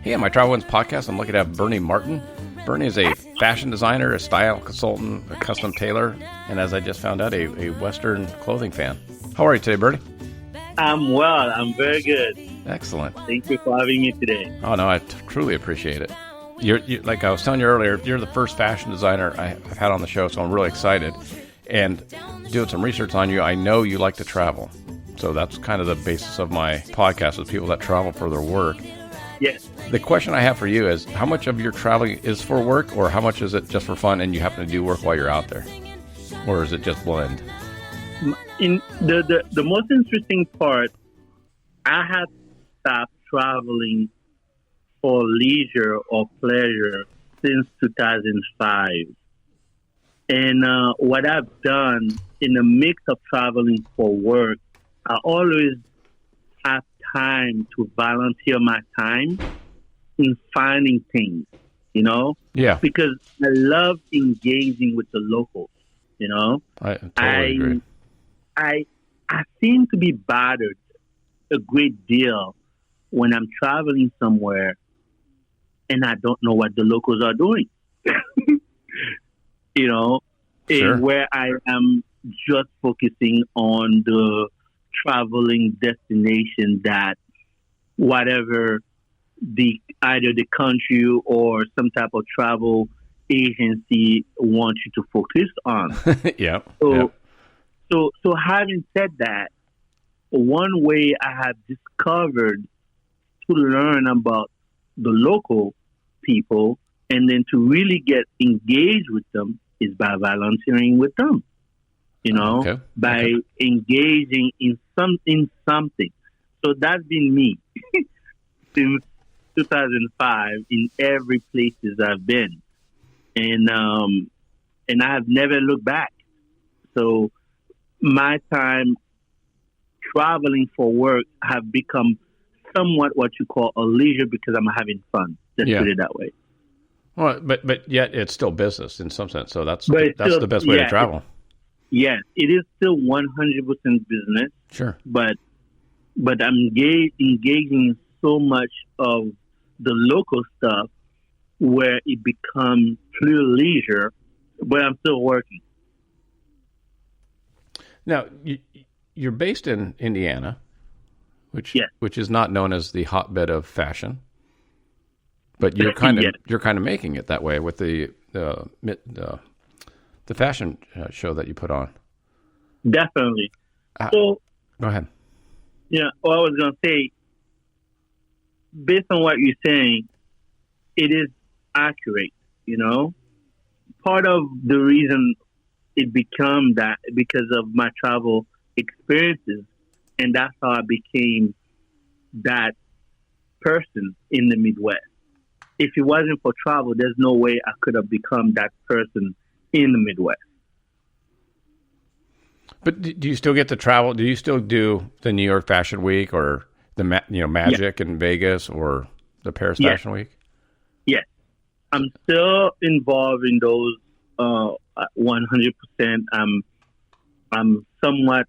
Hey, on my Travel Wins podcast, I'm lucky to have Berny Martin. Berny is a fashion designer, a style consultant, a custom tailor, and as I just found out, a Western clothing fan. How are you today, Berny? I'm well. I'm very good. Excellent. Thank you for having me today. Oh, no, I truly appreciate it. You're, like I was telling you earlier, you're the first fashion designer I've had on the show, so I'm really excited. And doing some research on you, I know you like to travel. So that's kind of the basis of my podcast, with people that travel for their work. Yes. The question I have for you is, how much of your traveling is for work, or how much is it just for fun and you happen to do work while you're out there? Or is it just blend? In the most interesting part, I had stopped traveling for leisure or pleasure since 2005. And what I've done in the mix of traveling for work, I always have time to volunteer my time in finding things, you know? Yeah. Because I love engaging with the locals, you know? I totally agree. I seem to be bothered a great deal when I'm traveling somewhere and I don't know what the locals are doing. You know, Sure. Where I am just focusing on the traveling destination that whatever either the country or some type of travel agency wants you to focus on. Yeah. So having said that, one way I have discovered to learn about the local people and then to really get engaged with them is by volunteering with them, you know, by engaging in something. So that's been me since 2005 in every places I've been. And I have never looked back. So my time traveling for work have become somewhat what you call a leisure because I'm having fun. Let's put it that way. Well, but yet it's still business in some sense. So that's the best way to travel. Yes, it is still 100% business. Sure. But I'm engaging in so much of the local stuff where it becomes pure leisure, but I'm still working. Now, you're based in Indiana, which is not known as the hotbed of fashion, but you're kind of making it that way with the fashion show that you put on. Definitely. So go ahead. Yeah, well, I was going to say, based on what you're saying, it is accurate. You know, part of the reason it became that because of my travel experiences, and that's how I became that person in the Midwest. If it wasn't for travel, there's no way I could have become that person in the Midwest. But do you still get to travel? Do you still do the New York Fashion Week or the Magic in Vegas or the Paris Fashion Week? Yes, I'm still involved in those 100%. I'm somewhat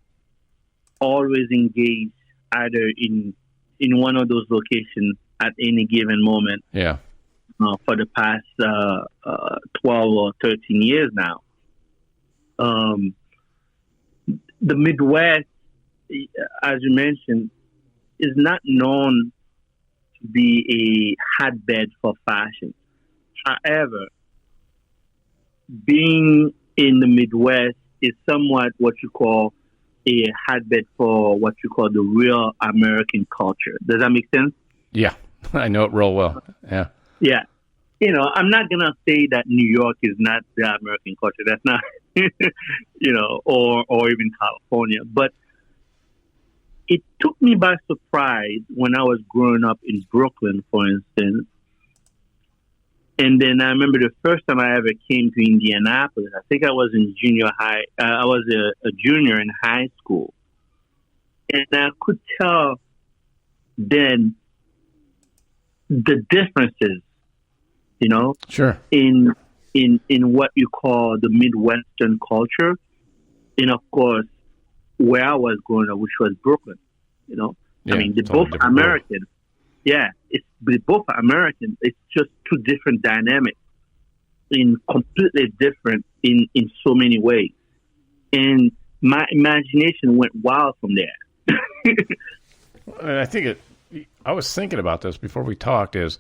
always engaged either in one of those locations at any given moment. Yeah. For the past 12 or 13 years now. The Midwest, as you mentioned, is not known to be a hotbed for fashion. However, being in the Midwest is somewhat what you call a hotbed for what you call the real American culture. Does that make sense? Yeah, I know it real well. Yeah. Yeah. You know, I'm not going to say that New York is not the American culture. That's not, you know, or even California. But it took me by surprise when I was growing up in Brooklyn, for instance. And then I remember the first time I ever came to Indianapolis, I think I was in junior high. I was a junior in high school. And I could tell then the differences, you know, sure, in what you call the Midwestern culture, and of course where I was growing up, which was Brooklyn. You know, yeah, I mean, they're both American, Yeah, they both are American. It's just two different dynamics, in completely different in so many ways. And my imagination went wild from there. And I think I was thinking about this before we talked, is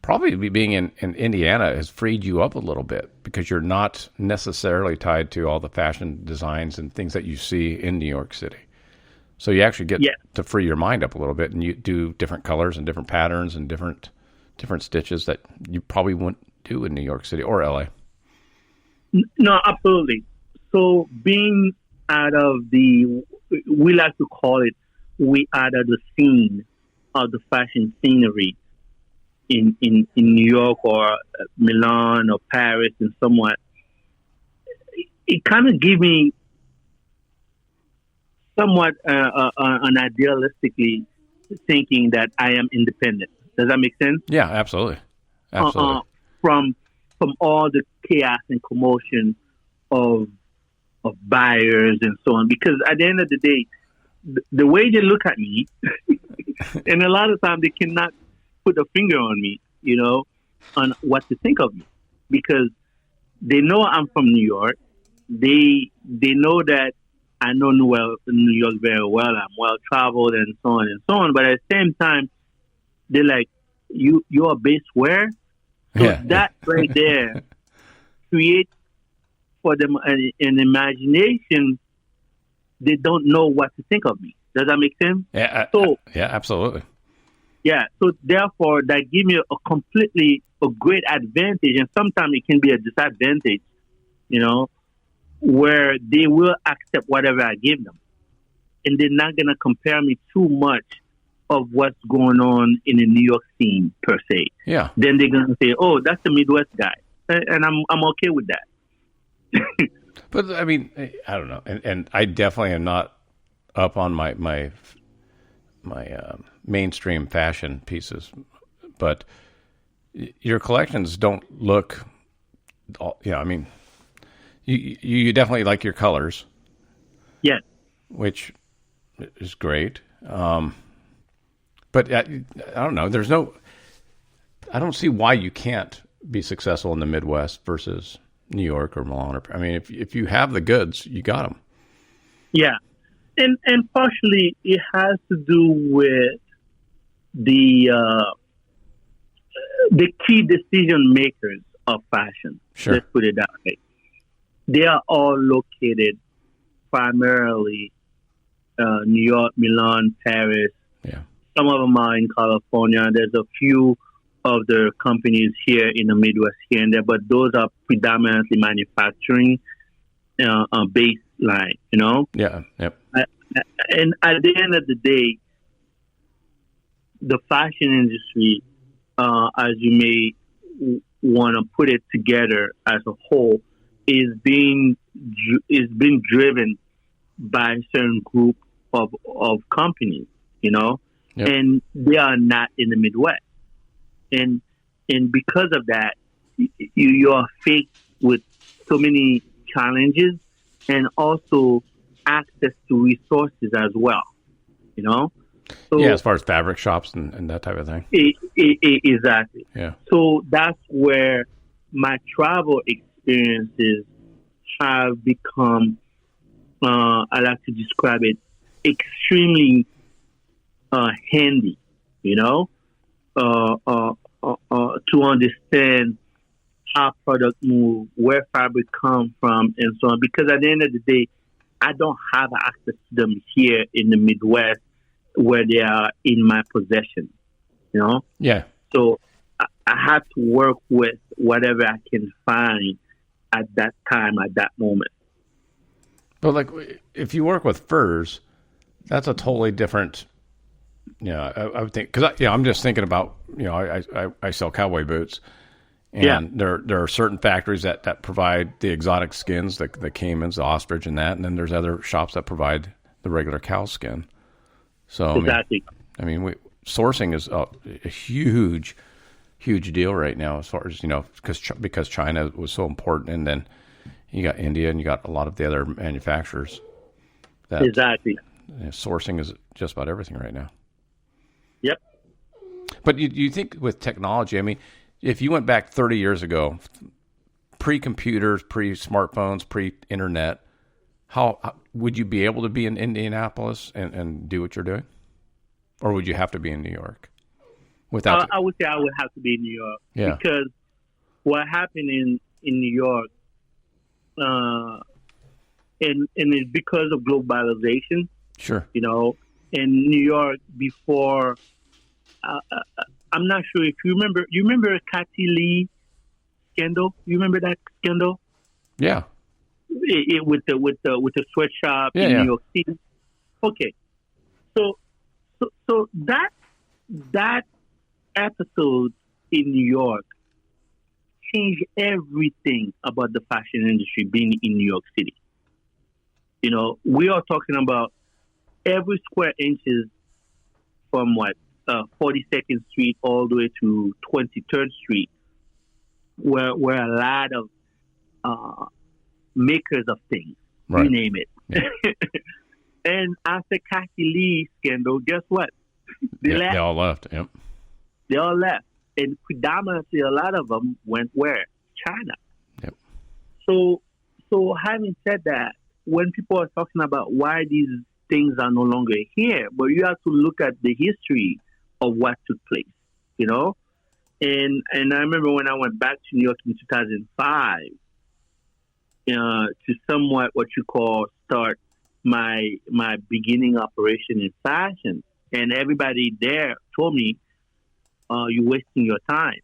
probably being in Indiana has freed you up a little bit because you're not necessarily tied to all the fashion designs and things that you see in New York City. So you actually get to free your mind up a little bit, and you do different colors and different patterns and different stitches that you probably wouldn't do in New York City or LA. No, absolutely. So being out of we like to call it, we out of the scene of the fashion scenery in New York or Milan or Paris and somewhat, it kind of gave me somewhat an idealistically thinking that I am independent. Does that make sense? Yeah, absolutely. Absolutely. From all the chaos and commotion of buyers and so on, because at the end of the day, the way they look at me, and a lot of times they cannot put a finger on me, on what to think of me, because they know I'm from New York. They know that I know New York very well. I'm well traveled and so on and so on. But at the same time, they're like, "You're based where?" So that right there creates for them an imagination. They don't know what to think of me. Does that make sense? Yeah. Yeah, absolutely. Yeah. So therefore, that gives me a great advantage, and sometimes it can be a disadvantage. Where they will accept whatever I give them, and they're not gonna compare me too much of what's going on in the New York scene per se. Yeah. Then they're gonna say, "Oh, that's the Midwest guy," and I'm okay with that. But I mean, I don't know, and I definitely am not up on my mainstream fashion pieces, but your collections don't look. I mean, you definitely like your colors. Yes. Which is great. But I don't know. I don't see why you can't be successful in the Midwest versus New York or Milan. I mean, if you have the goods, you got them. Yeah. And partially it has to do with the key decision makers of fashion. Sure. Let's put it that way. They are all located primarily New York, Milan, Paris. Yeah. Some of them are in California. There's a few of the companies here in the Midwest here and there, but those are predominantly manufacturing baseline, Yeah. Yep. And at the end of the day, the fashion industry, as you may want to put it together as a whole, is being driven by a certain group of companies, Yep. And they are not in the Midwest, and because of that, you are faced with so many challenges and also access to resources as well, So, yeah, as far as fabric shops and that type of thing. Exactly. Yeah. So that's where my travel experiences have become, I like to describe it, extremely handy, to understand how product move, where fabric come from, and so on. Because at the end of the day, I don't have access to them here in the Midwest where they are in my possession, Yeah. So I have to work with whatever I can find at that time, at that moment. But like, if you work with furs, that's a totally different. I would think, because I'm just thinking about I sell cowboy boots, and there are certain factories that provide the exotic skins, the caimans, the ostrich, and that, and then there's other shops that provide the regular cow skin. So exactly. I mean, sourcing is a huge deal right now, as far as because China was so important, and then you got India and you got a lot of the other manufacturers. Exactly. Sourcing is just about everything right now. Yep. But you think with technology, I mean, if you went back 30 years ago, pre-computers, pre-smartphones, pre-internet, how would you be able to be in Indianapolis and do what you're doing? Or would you have to be in New York? I would say I would have to be in New York. Yeah. Because what happened in New York, and it's because of globalization. Sure. You know, in New York before, I'm not sure if you remember. You remember Catou Wear scandal? You remember that scandal? Yeah. With the sweatshop in New York City. Okay, so that episode in New York changed everything about the fashion industry being in New York City. You know, we are talking about every square inches from 42nd Street all the way to 23rd Street, where a lot of makers of things, right. You name it. Yeah. And after Catou Wear scandal, guess what? They left. They all left. Yep. They all left, and predominantly a lot of them went where? China. Yep. So having said that, when people are talking about why these things are no longer here, but you have to look at the history of what took place, you know? And I remember when I went back to New York in 2005 to somewhat what you call start my beginning operation in fashion, and everybody there told me, you're wasting your time.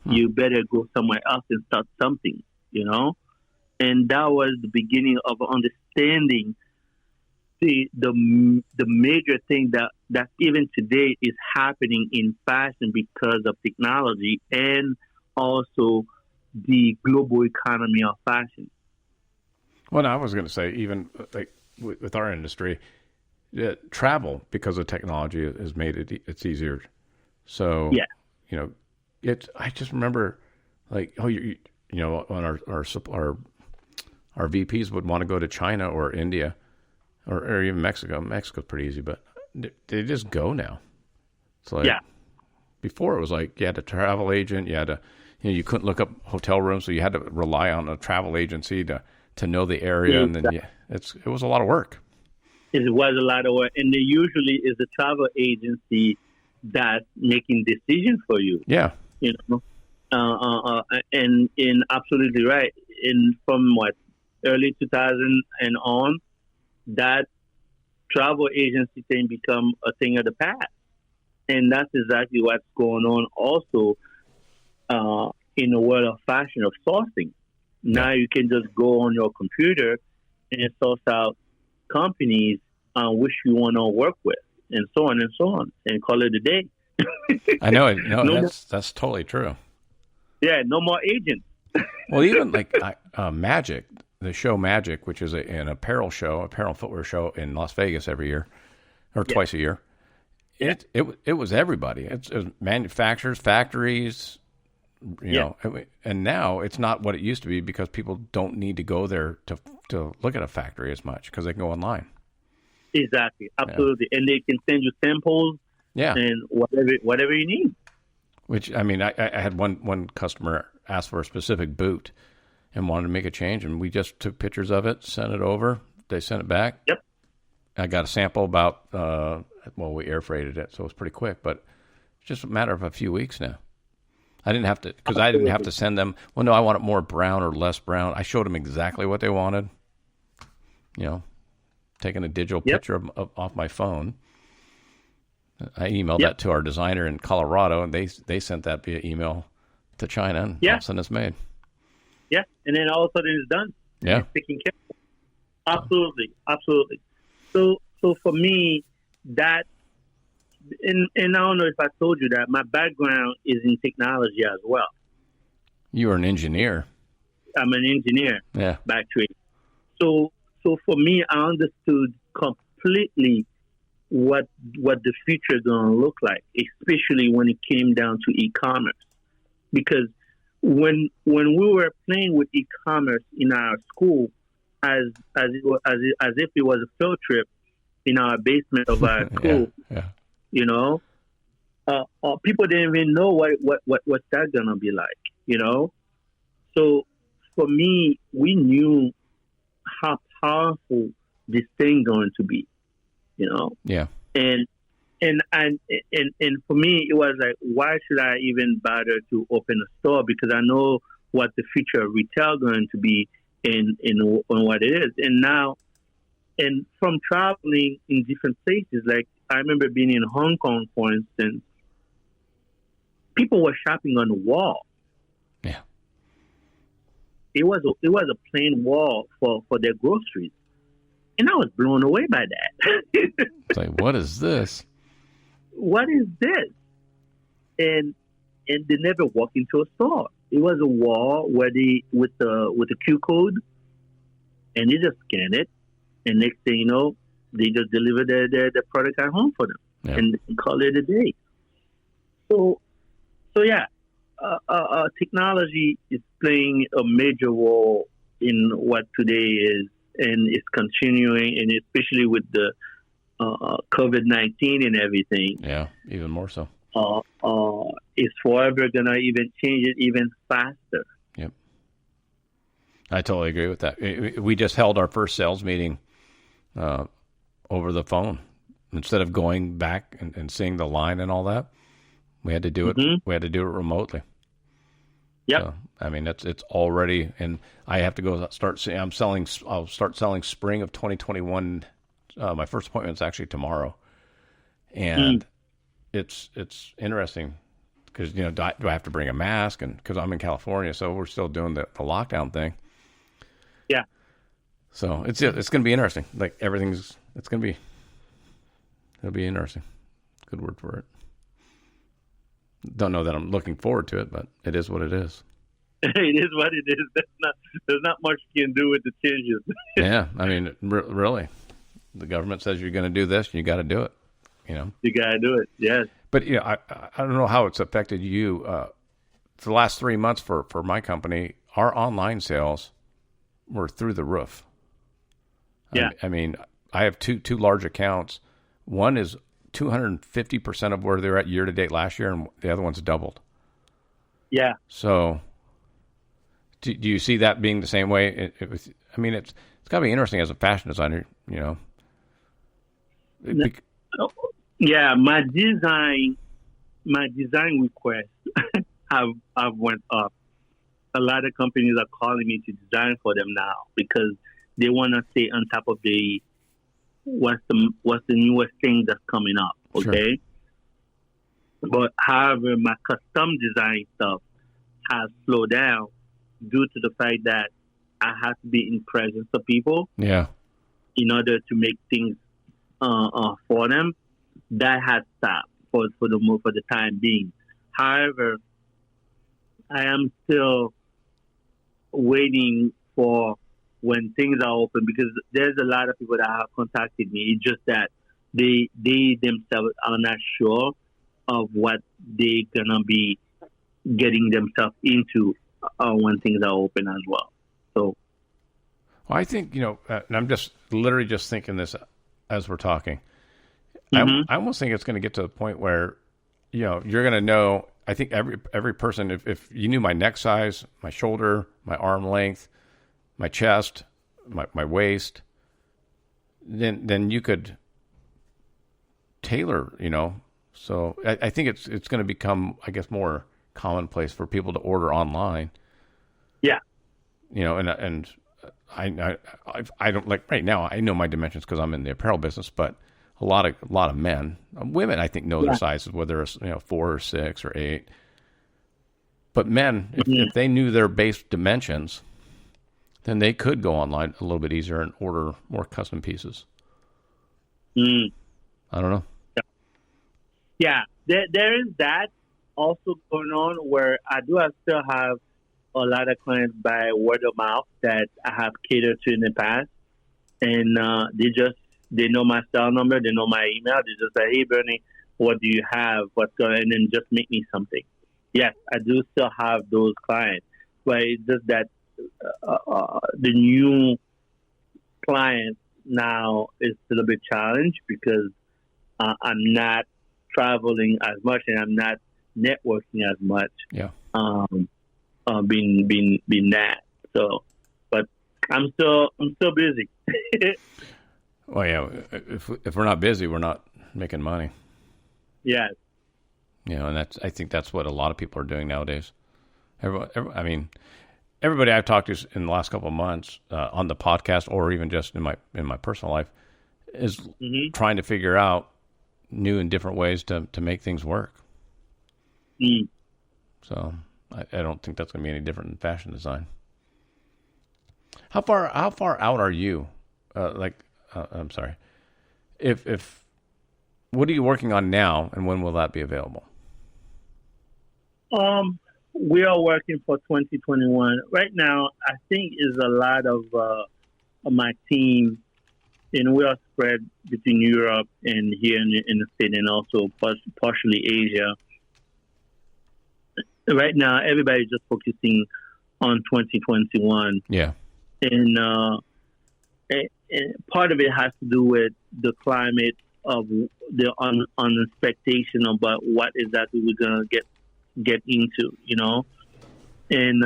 You better go somewhere else and start something, you know? And that was the beginning of understanding the major thing that even today is happening in fashion because of technology and also the global economy of fashion. Well, I was going to say, even like with our industry, travel because of technology has made it's easier. So, yeah. You know, I just remember like, you know, on our VPs would want to go to China or India or even Mexico. Mexico's pretty easy, but they just go now. It's like, before it was like you had a travel agent, you couldn't look up hotel rooms, so you had to rely on a travel agency to know the area, and then it was a lot of work. It was a lot of work, and there usually is a travel agency that's making decisions for you. Yeah, you know, and absolutely right. In from early 2000 and on, that travel agency thing become a thing of the past, and that's exactly what's going on also in the world of fashion of sourcing. Now you can just go on your computer and source out companies which you want to work with, and so on, and call it a day. I know it. No, that's totally true. Yeah, no more agents. Well, even like Magic, the show Magic, which is an apparel footwear show in Las Vegas every year, or twice a year. It was everybody. It was manufacturers, factories, you know, and now it's not what it used to be because people don't need to go there to look at a factory as much because they can go online. Exactly, absolutely, and they can send you samples. Yeah, and whatever you need. Which I mean, I had one customer ask for a specific boot and wanted to make a change, and we just took pictures of it, sent it over. They sent it back. Yep. I got a sample about we air freighted it, so it was pretty quick, but it's just a matter of a few weeks now. I didn't have to send them. Well, no, I want it more brown or less brown. I showed them exactly what they wanted. You know, taking a digital picture off my phone. I emailed that to our designer in Colorado, and they sent that via email to China, and all of a sudden it's made. Yeah, and then all of a sudden it's done. Yeah, it's taken care of. Absolutely. So for me, that, and I don't know if I told you that my background is in technology as well. You were an engineer. I'm an engineer. Yeah. By trade. So for me, I understood completely what the future is going to look like, especially when it came down to e-commerce. Because when we were playing with e-commerce in our school, as if it was a field trip in our basement of our school, yeah. you know, people didn't even know what's that gonna be like, you know. So for me, we knew how powerful this thing going to be, you know. Yeah. And and for me, it was like, why should I even bother to open a store? Because I know what the future of retail going to be in what it is. And now, and from traveling in different places, like I remember being in Hong Kong, for instance, people were shopping on the wall. Yeah. It was a plain wall for their groceries, and I was blown away by that. It's like, what is this? What is this? And they never walked into a store. It was a wall where they with the Q code, and they just scan it, and next thing you know, they just deliver their product at home for them, Yeah. and call it a day. So yeah, technology is playing a major role in what today is, and it's continuing, and especially with the COVID-19 and everything. Yeah, even more so. It's forever gonna even change it even faster. Yep. I totally agree with that. We just held our first sales meeting over the phone. Instead of going back and seeing the line and all that, we had to do it. We had to do it remotely. Yeah. So, I mean, it's already, and I have to go start. I'll start selling spring of 2021. My first appointment is actually tomorrow, and it's interesting because do I have to bring a mask? And because I'm in California, so we're still doing the lockdown thing. Yeah. So it's going to be interesting. Like it'll be interesting. Good word for it. Don't know that I'm looking forward to it, but it is what it is. It is what it is. There's not much you can do with the changes. Yeah, I mean, really, the government says you're going to do this, and you got to do it. You got to do it. Yes. But I don't know how it's affected you. For the last 3 months for my company, our online sales were through the roof. Yeah. I mean, I have two large accounts. One is 250% of where they're at year to date last year, and the other one's doubled. Yeah. So, do you see that being the same way? It's got to be interesting as a fashion designer, Yeah, my design requests have went up. A lot of companies are calling me to design for them now because they want to stay on top of what's the newest thing that's coming up. Okay. Sure. But however, my custom design stuff has slowed down due to the fact that I have to be in presence of people. Yeah. In order to make things for them. That has stopped for the time being. However, I am still waiting for when things are open because there's a lot of people that have contacted me. It's just that they themselves are not sure of what they're gonna be getting themselves into when things are open as well. So, well, I think and I'm just literally just thinking this as we're talking. Mm-hmm. I almost think it's going to get to the point where, you're going to know. I think every person, if you knew my neck size, my shoulder, my arm length, my chest, my waist, then you could tailor. So I think it's going to become, I guess, more commonplace for people to order online. Yeah. And I don't like right now. I know my dimensions because I'm in the apparel business, but a lot of men, women, I think know their sizes, whether it's 4 or 6 or 8. But men, if they knew their base dimensions, then they could go online a little bit easier and order more custom pieces. I don't know. Yeah, there is that also going on where I still have a lot of clients by word of mouth that I have catered to in the past, and they know my cell number, they know my email. They just say, "Hey, Bernie, what do you have? What's going?" And then just make me something. Yes, I do still have those clients, but it's just that the new client now is still a bit challenged because I'm not traveling as much, and I'm not networking as much. Yeah. Being that. So, but I'm still busy. Well, yeah. If we're not busy, we're not making money. Yes. You know, and I think that's what a lot of people are doing nowadays. Everybody I've talked to in the last couple of months on the podcast, or even just in my personal life, is trying to figure out new and different ways to make things work. Mm. So I don't think that's going to be any different in fashion design. How far out are you? I'm sorry. If what are you working on now, and when will that be available? We are working for 2021 right now. I think is a lot of my team, and we are spread between Europe and here in the States, and also partially Asia. Right now, everybody's just focusing on 2021. Yeah, and part of it has to do with the climate of the expectation about what exactly we're gonna get into, you know. And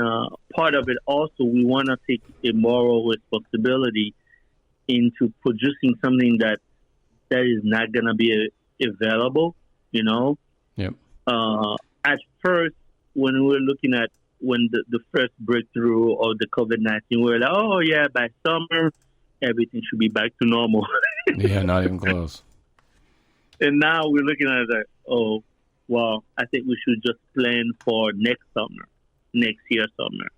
part of it also, we want to take a moral responsibility into producing something that is not gonna be available, you know. Yep. At first, when we were looking at when the first breakthrough of the COVID-19, we were like, oh yeah, by summer everything should be back to normal. Yeah, not even close. And now we're looking at it like, oh, well, I think we should just plan for next year summer.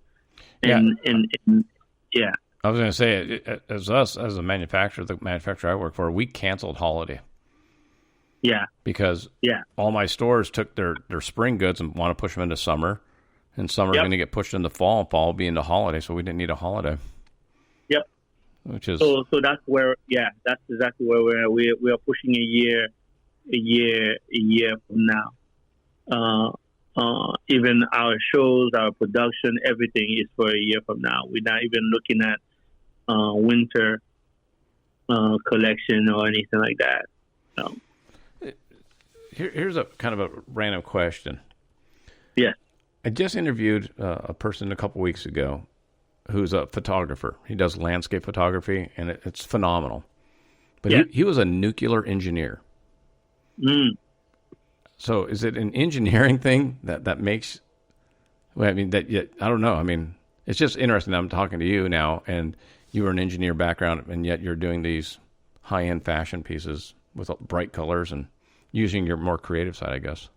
And yeah. I was going to say, as a manufacturer, the manufacturer I work for, we canceled holiday. Yeah. Because all my stores took their spring goods and want to push them into summer, and summer's going to get pushed into fall, and fall will be into holiday, so we didn't need a holiday. Yep. Which is so that's where that's exactly where we are pushing a year from now. Even our shows, our production, everything is for a year from now. We're not even looking at winter collection or anything like that. So. Here's a kind of a random question. Yeah. I just interviewed a person a couple weeks ago who's a photographer. He does landscape photography, and it's phenomenal. But he was a nuclear engineer. Mm. So is it an engineering thing that makes? Well, I mean, I don't know. I mean, it's just interesting. I'm talking to you now, and you were an engineer background, and yet you're doing these high-end fashion pieces with bright colors and using your more creative side, I guess.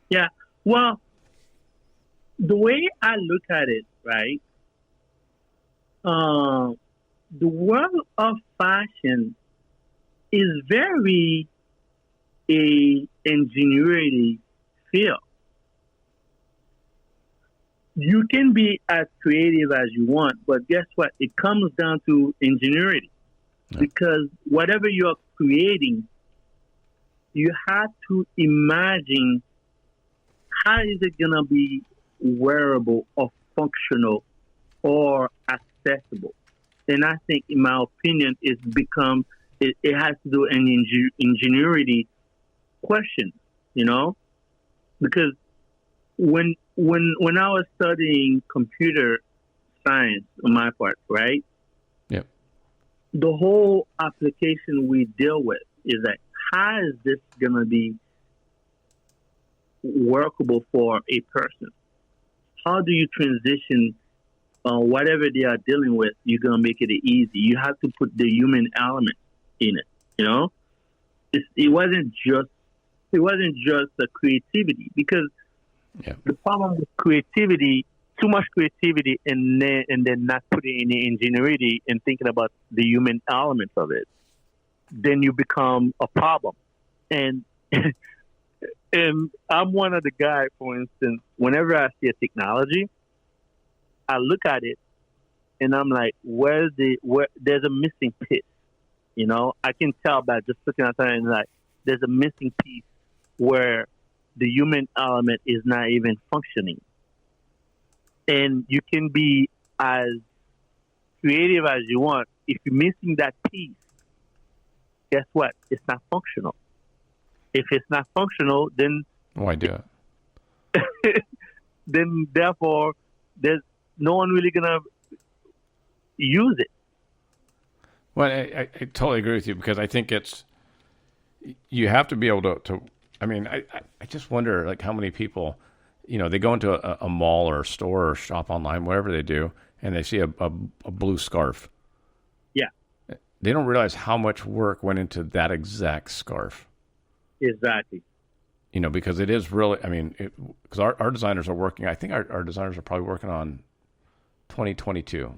Yeah. Well, the way I look at it, right? The world of fashion is very a ingenuity field. You can be as creative as you want, but guess what? It comes down to ingenuity. Yeah. Because whatever you're creating, you have to imagine how is it going to be wearable or functional or accessible. And I think, in my opinion, it has to do an ingenuity question, you know, because when I was studying computer science on my part, right? Yep. The whole application we deal with is that how is this going to be workable for a person? How do you transition whatever they are dealing with? You're going to make it easy. You have to put the human element in it, you know? It wasn't just the creativity, because the problem with creativity, too much creativity and then not putting any ingenuity and thinking about the human element of it, then you become a problem. And and I'm one of the guys, for instance, whenever I see a technology, I look at it and I'm like, where there's a missing piece. You know, I can tell by just looking at it and like, there's a missing piece where the human element is not even functioning. And you can be as creative as you want. If you're missing that piece, guess what? It's not functional. If it's not functional, then Why do it? then therefore there's no one really gonna use it. Well, I totally agree with you because I think you have to be able to I mean, I just wonder like how many people, they go into a mall or a store or shop online, whatever they do, and they see a blue scarf. Yeah. They don't realize how much work went into that exact scarf. Exactly. Because it is really, because our designers are working, I think our designers are probably working on 2022,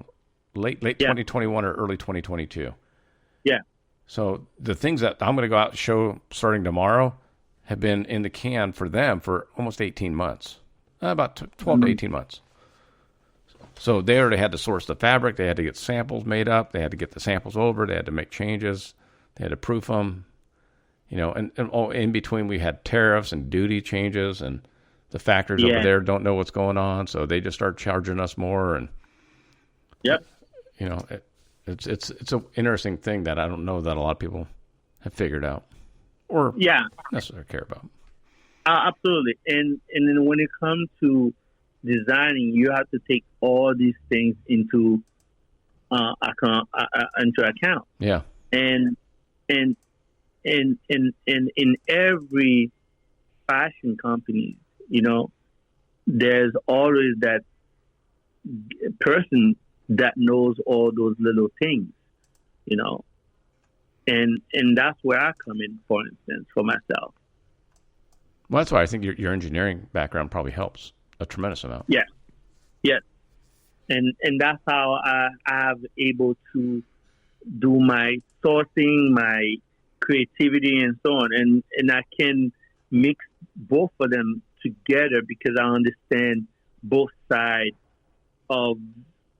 late 2021 or early 2022. Yeah. So the things that I'm going to go out and show starting tomorrow have been in the can for them for almost 18 months, about 12 to 18 months. So they already had to source the fabric. They had to get samples made up. They had to get the samples over. They had to make changes. They had to proof them. And in between we had tariffs and duty changes, and the factories over there don't know what's going on, so they just start charging us more. And yep, it's an interesting thing that I don't know that a lot of people have figured out or necessarily care about. Absolutely, and then when it comes to designing, you have to take all these things into account. Yeah, and in every fashion company, there's always that person that knows all those little things, and that's where I come in, for instance, for myself. Well, that's why I think your engineering background probably helps a tremendous amount. Yeah, yes, and that's how I'm able to do my sourcing, my creativity, and so on, and I can mix both of them together because I understand both sides of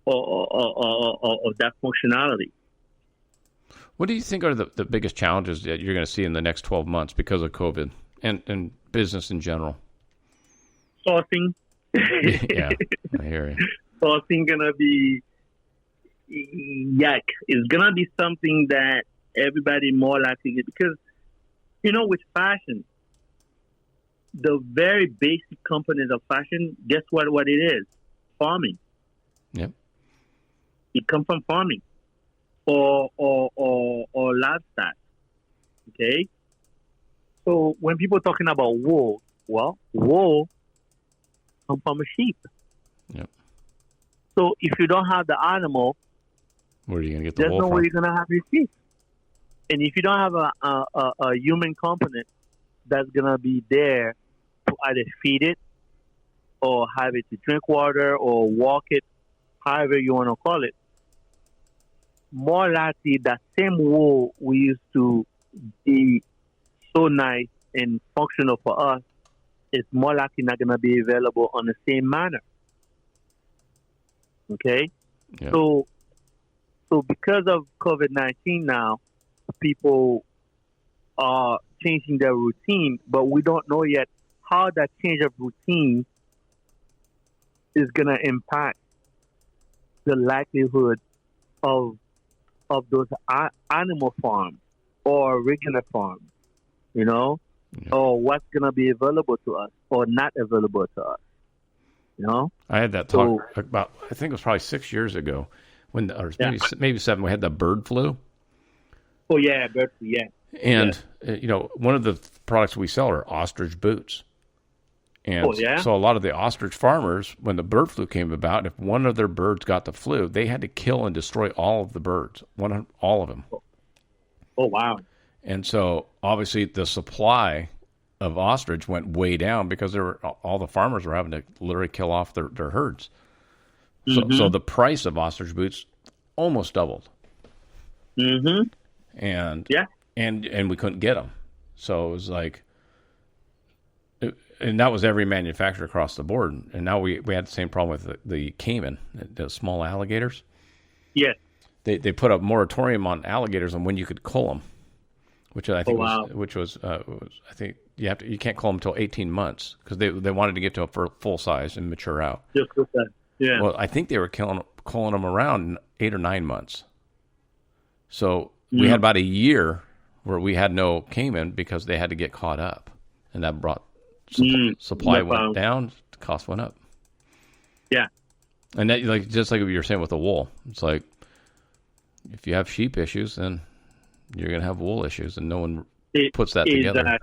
that functionality. What do you think are the biggest challenges that you're going to see in the next 12 months because of COVID and business in general? Sourcing. Yeah, I hear you. Sourcing gonna be yuck. It's gonna be something that everybody more likely get, because with fashion, the very basic components of fashion, guess what it is? Farming. Yep. It comes from farming or livestock. Okay? So when people are talking about wool, well, wool comes from a sheep. Yep. So if you don't have the animal, where are you going to get the wool from? There's no way you're going to have your sheep. And if you don't have a human component that's going to be there to either feed it or have it to drink water or walk it, however you want to call it, more likely that same wool we used to be so nice and functional for us is more likely not going to be available on the same manner. Okay? Yeah. So because of COVID-19 now, people are changing their routine, but we don't know yet how that change of routine is going to impact the likelihood of those animal farms or regular farms, or what's going to be available to us or not available to us, I had that talk about, I think it was probably 6 years ago, maybe 7, we had the bird flu. Oh, yeah, bird flu, yeah. And, one of the products we sell are ostrich boots. And so a lot of the ostrich farmers, when the bird flu came about, if one of their birds got the flu, they had to kill and destroy all of the birds, all of them. Oh, wow. And so obviously the supply of ostrich went way down because all the farmers were having to literally kill off their herds. Mm-hmm. So the price of ostrich boots almost doubled. Mm-hmm. And we couldn't get them. So it was like, and that was every manufacturer across the board. And now we had the same problem with the caiman, the small alligators. Yes. They put a moratorium on alligators on when you could cull them, which I think I think you can't cull them until 18 months because they wanted to get to a full size and mature out. Just with that. Yeah. Well, I think they were culling them around 8 or 9 months. So we had about a year where we had no came-in because they had to get caught up, and that brought supply no went problem. down, cost went up. Yeah. And that, like just like what you were saying with the wool, it's like if you have sheep issues, then you're going to have wool issues, and no one puts that together.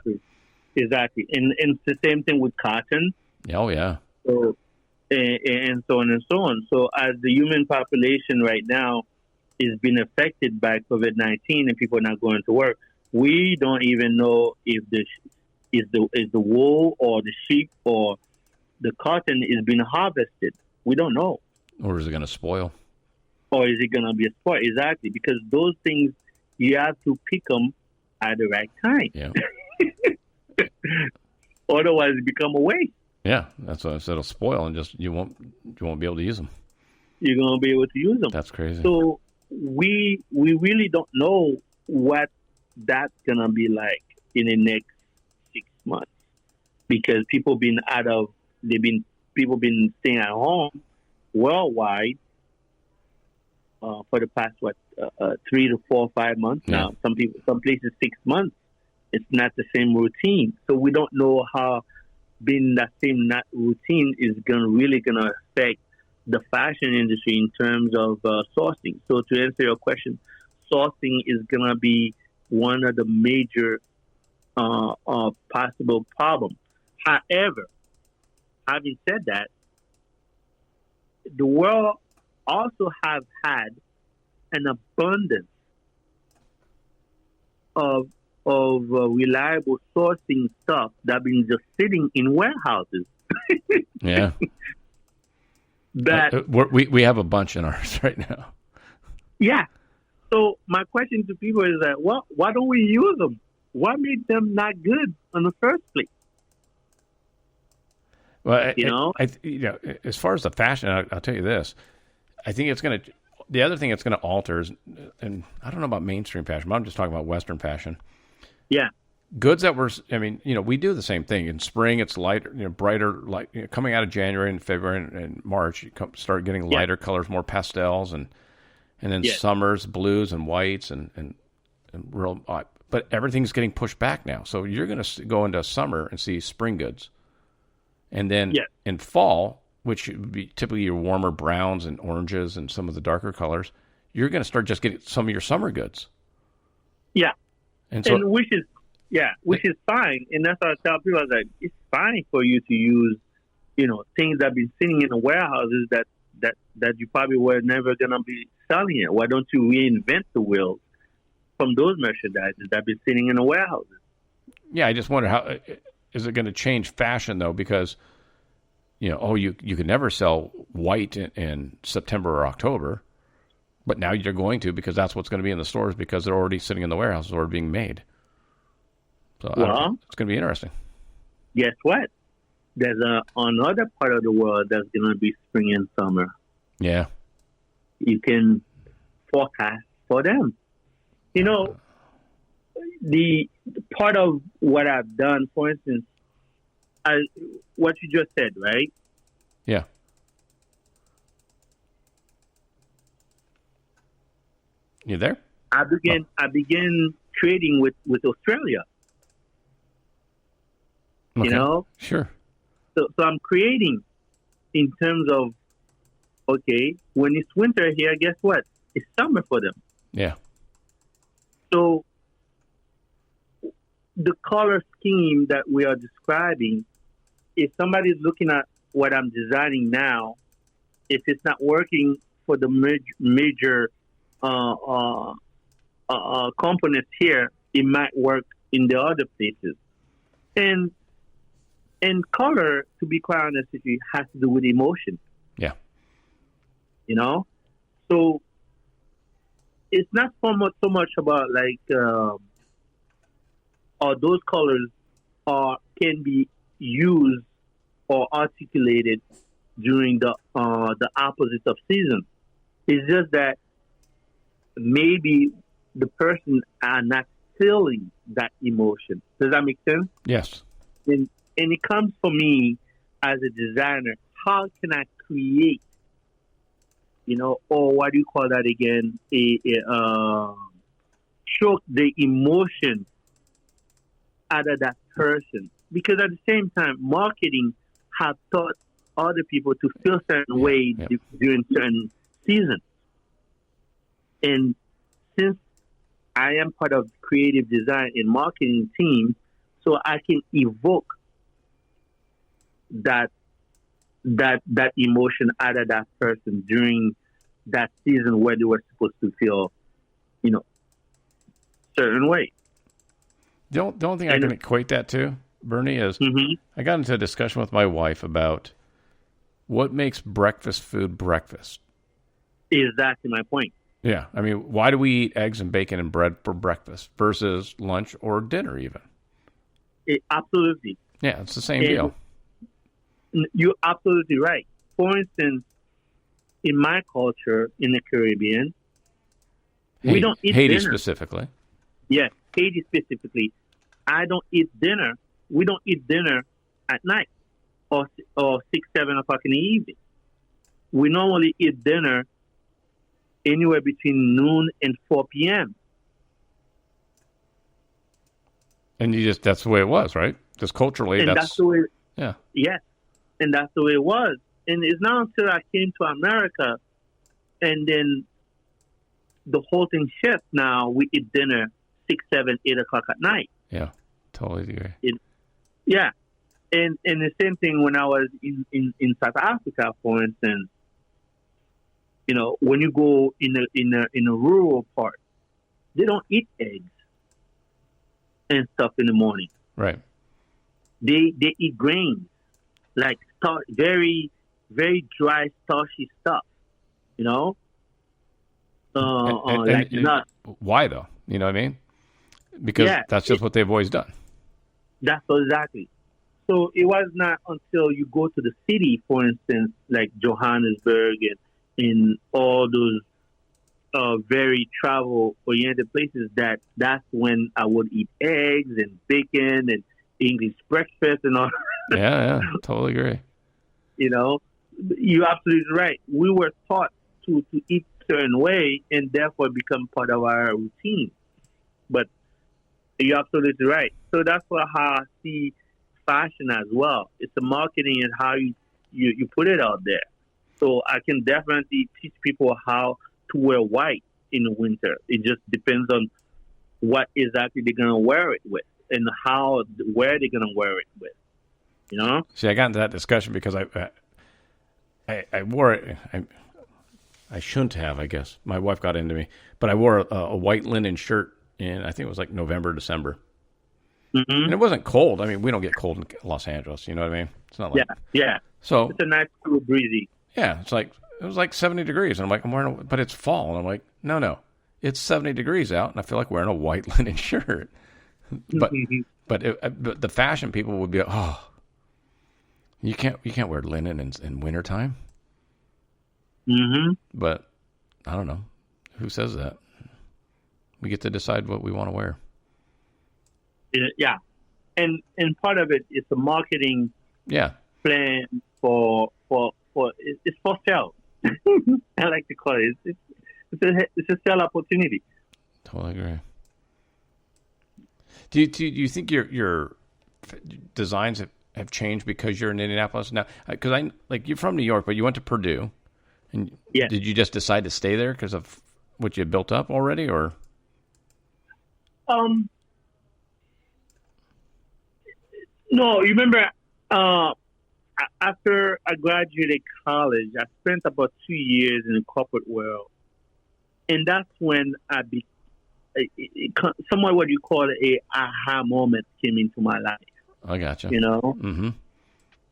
Exactly. And it's the same thing with cotton. Oh, yeah. So, and so on and so on. So as the human population right now is being affected by COVID-19 and people are not going to work, we don't even know if is the wool or the sheep or the cotton is being harvested. We don't know. Or is it going to spoil? Or is it going to be a spoil? Exactly. Because those things, you have to pick them at the right time. Yeah. Otherwise, it become a waste. Yeah, that's what I said. It'll spoil, and just you won't be able to use them. You're gonna be able to use them. That's crazy. So we really don't know what that's gonna be like in the next 6 months, because people been staying at home worldwide for the past 3 to 4 or 5 months now. Some places 6 months. It's not the same routine, so we don't know how being that same routine is really gonna affect the fashion industry in terms of sourcing. So to answer your question, sourcing is gonna be one of the major possible problems. However, having said that, the world also have had an abundance of reliable sourcing stuff that been just sitting in warehouses. Yeah. That we have a bunch in ours right now. Yeah. So my question to people is that, well, why don't we use them? What made them not good in the first place? Well, as far as the fashion, I'll tell you this. I think it's going to. The other thing it's going to alter is, and I don't know about mainstream fashion, but I'm just talking about Western fashion. Yeah. Goods that we do the same thing. In spring, it's lighter, brighter, coming out of January and February and March, you start getting lighter colors, more pastels, and then summers, blues and whites and real. But everything's getting pushed back now. So you're going to go into summer and see spring goods. And then in fall, which would be typically your warmer browns and oranges and some of the darker colors, you're going to start just getting some of your summer goods. Yeah. And which is fine. And that's what I tell people. I was like, it's fine for you to use, things that have been sitting in the warehouses that you probably were never going to be selling it. Why don't you reinvent the wheel from those merchandises that have been sitting in the warehouses? Yeah, I just wonder how is it going to change fashion though? Because you could never sell white in September or October, but now you're going to, because that's what's going to be in the stores, because they're already sitting in the warehouses or being made. So it's going to be interesting. Guess what? There's another part of the world that's going to be spring and summer. Yeah. You can forecast for them. The part of what I've done, for instance, what you just said, right? Yeah. You there? I began trading with Australia. Okay. Sure. So I'm creating in terms of, okay, when it's winter here, guess what? It's summer for them. Yeah. So the color scheme that we are describing, if somebody's looking at what I'm designing now, if it's not working for the major components here, it might work in the other places. And color, to be quite honest with you, has to do with emotion. Yeah. So it's not so much about those colors can be used or articulated during the opposite of season. It's just that maybe the person are not feeling that emotion. Does that make sense? Yes. And it comes for me as a designer. How can I create, or what do you call that again? choke the emotion out of that person. Because at the same time, marketing have taught other people to feel certain way during certain seasons. And since I am part of creative design and marketing team, so I can evoke that emotion out of that person during that season where they were supposed to feel, certain way. The only thing I can equate that to, Bernie, is I got into a discussion with my wife about what makes breakfast food breakfast. Exactly my point. Yeah. I mean, why do we eat eggs and bacon and bread for breakfast versus lunch or dinner even? Absolutely. Yeah, it's the same deal. You're absolutely right. For instance, in my culture in the Caribbean, we don't eat Haiti dinner. Specifically. Yes, Haiti specifically. I don't eat dinner. We don't eat dinner at night or 6, 7 o'clock in the evening. We normally eat dinner anywhere between noon and 4 p.m. And that's the way it was, right? Just culturally, that's the way. Yeah. Yes, and that's the way it was. And it's not until I came to America, and then the whole thing shifts. Now we eat dinner 6, 7, 8 o'clock at night. Yeah, totally agree. And the same thing when I was in South Africa, for instance. When you go in a rural part, they don't eat eggs and stuff in the morning. Right. They eat grains, like very, very dry, starchy stuff. Like nuts. Why though? You know what I mean? Because that's just what they've always done. That's exactly. So it was not until you go to the city, for instance, like Johannesburg and in all those very travel-oriented places, that's when I would eat eggs and bacon and English breakfast and all. Yeah, totally agree. You're absolutely right. We were taught to eat a certain way and therefore become part of our routine. But you're absolutely right. So that's how I see fashion as well. It's the marketing and how you put it out there. So I can definitely teach people how to wear white in the winter. It just depends on what exactly they're going to wear it with and where they're going to wear it with. See, I got into that discussion because I wore it. I shouldn't have, I guess. My wife got into me. But I wore a white linen shirt in, I think it was like November, December. Mm-hmm. And it wasn't cold. I mean, we don't get cold in Los Angeles. You know what I mean? It's not like... Yeah. So, it's a nice, cool, breezy. Yeah, it was like 70 degrees. And I'm like, but it's fall. And I'm like, no. It's 70 degrees out, and I feel like wearing a white linen shirt. But but the fashion people would be, you can't wear linen in wintertime. Mm-hmm. But I don't know. Who says that? We get to decide what we want to wear. Yeah. And part of it is the marketing plan for it's for sale. I like to call it. It's a sell opportunity. Totally agree. Do you think your designs have changed because you're in Indianapolis now? Because you're from New York, but you went to Purdue, and did you just decide to stay there because of what you built up already, or? No, you remember. After I graduated college, I spent about 2 years in the corporate world, and that's when somewhat what you call a aha moment came into my life. I gotcha. Mm-hmm.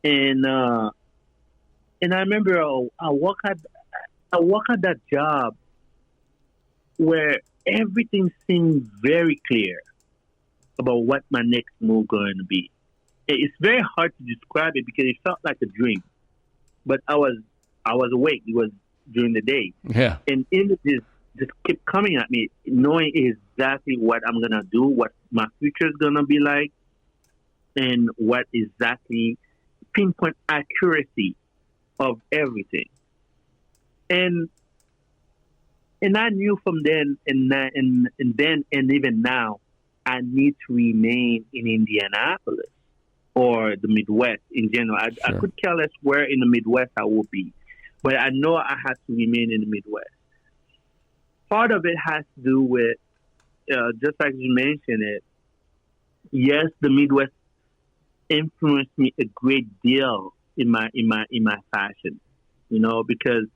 And I remember I work at that job where everything seemed very clear about what my next move going to be. It's very hard to describe it because it felt like a dream, but I was awake. It was during the day, and images just kept coming at me, knowing exactly what I'm gonna do, what my future is gonna be like, and what exactly pinpoint accuracy of everything. And and I knew from then and even now, I need to remain in Indianapolis or the Midwest in general. I Sure. could care less where in the Midwest I will be, but I know I have to remain in the Midwest. Part of it has to do with, just like you mentioned it, yes, the Midwest influenced me a great deal in my fashion, because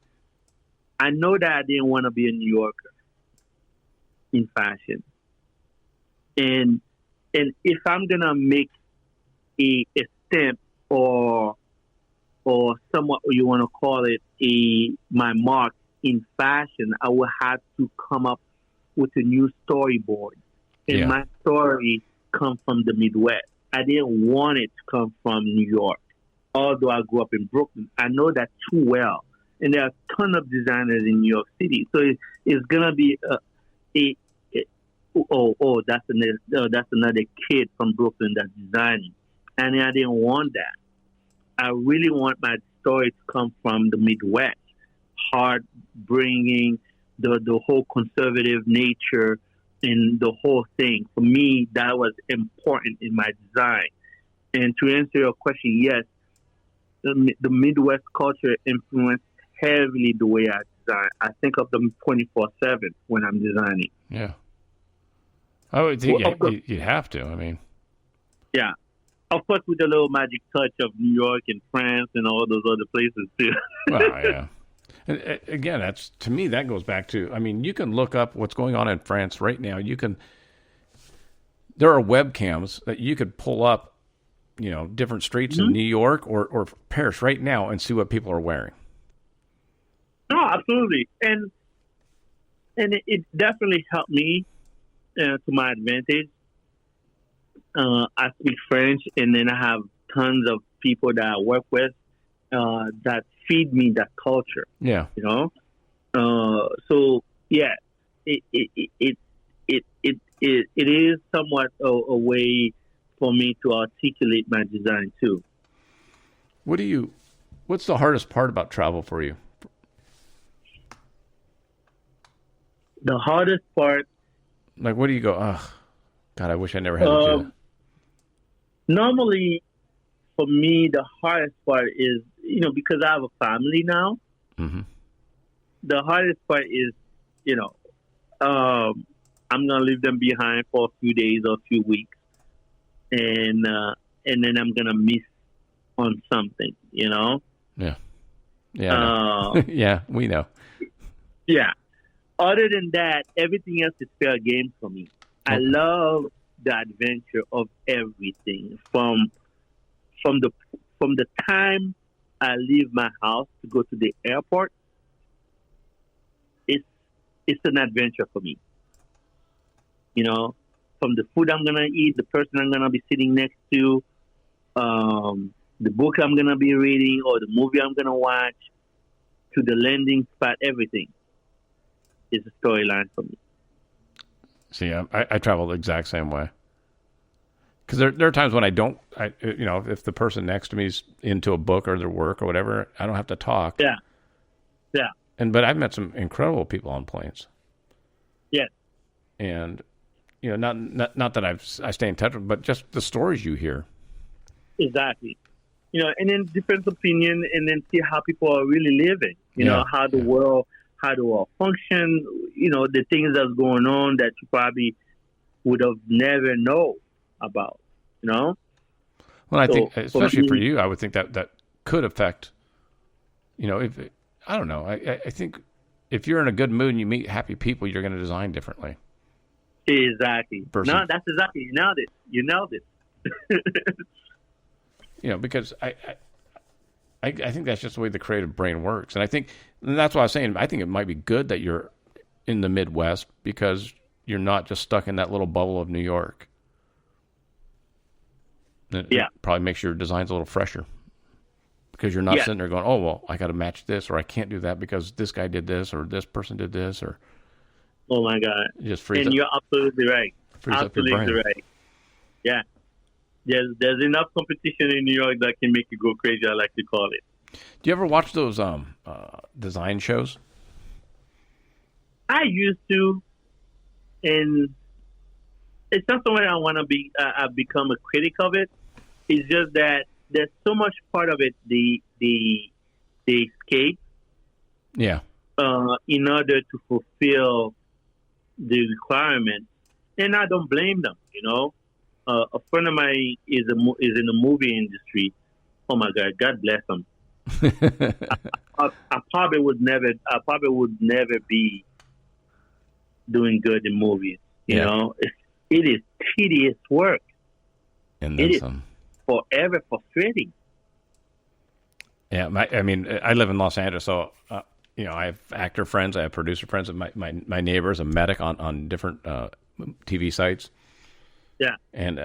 I know that I didn't want to be a New Yorker in fashion. And if I'm gonna make a stamp or somewhat you want to call it my mark in fashion, I will have to come up with a new storyboard. And my story come from the Midwest. I didn't want it to come from New York. Although I grew up in Brooklyn, I know that too well. And there are a ton of designers in New York City. So it's gonna be that's another kid from Brooklyn that's designing. And I didn't want that. I really want my story to come from the Midwest, hard bringing the whole conservative nature and the whole thing. For me, that was important in my design. And to answer your question, yes, the Midwest culture influenced heavily the way I design. I think of them 24/7 when I'm designing. Yeah. I would think you have to. I mean, yeah. Of course, with a little magic touch of New York and France and all those other places too. Well, yeah. And again, to me, that goes back to, I mean, you can look up what's going on in France right now. There are webcams that you could pull up, different streets in New York or Paris right now and see what people are wearing. No, absolutely. And it definitely helped me to my advantage. I speak French, and then I have tons of people that I work with that feed me that culture. Yeah. So yeah, it is somewhat a way for me to articulate my design too. What's the hardest part about travel for you? The hardest part. Like, what do you go, oh, God, I wish I never had to do that. Normally, for me, the hardest part is, because I have a family now, the hardest part is, I'm going to leave them behind for a few days or a few weeks. And then I'm going to miss on something, Yeah. Yeah. Yeah, we know. Yeah. Other than that, everything else is fair game for me. Okay. I love the adventure of everything from the time I leave my house to go to the airport. It's an adventure for me. From the food I'm gonna eat, the person I'm gonna be sitting next to, the book I'm gonna be reading, or the movie I'm gonna watch, to the landing spot, everything is a storyline for me. See, I travel the exact same way. Because there are times when I don't, if the person next to me is into a book or their work or whatever, I don't have to talk. Yeah. Yeah. But I've met some incredible people on planes. Yes. And, not that I stay in touch with, but just the stories you hear. Exactly. And then different opinion, and then see how people are really living, how the world function, the things that's going on that you probably would have never known about, Well, I think, especially for you, I would think that could affect, if I don't know. I think if you're in a good mood and you meet happy people, you're going to design differently. Exactly. No, that's exactly. You nailed it. Because I think that's just the way the creative brain works. And that's why I was saying, I think it might be good that you're in the Midwest because you're not just stuck in that little bubble of New York. It probably makes your designs a little fresher because you're not sitting there going, oh, well, I got to match this, or I can't do that because this guy did this, or this person did this, or. Oh my God. Just frees and you're absolutely right. Absolutely right. Yeah. There's enough competition in New York that can make you go crazy, I like to call it. Do you ever watch those design shows? I used to, and it's not so much I want to be. I've become a critic of it. It's just that there's so much part of it the escape. Yeah. In order to fulfill the requirement, and I don't blame them. A friend of mine is in the movie industry. Oh my God, God bless him. I probably would never be doing good in movies. You know, it is tedious work. And then some. Forever frustrating. Yeah, I live in Los Angeles, so I have actor friends, I have producer friends, and my neighbor is a medic on different TV sites. Yeah, and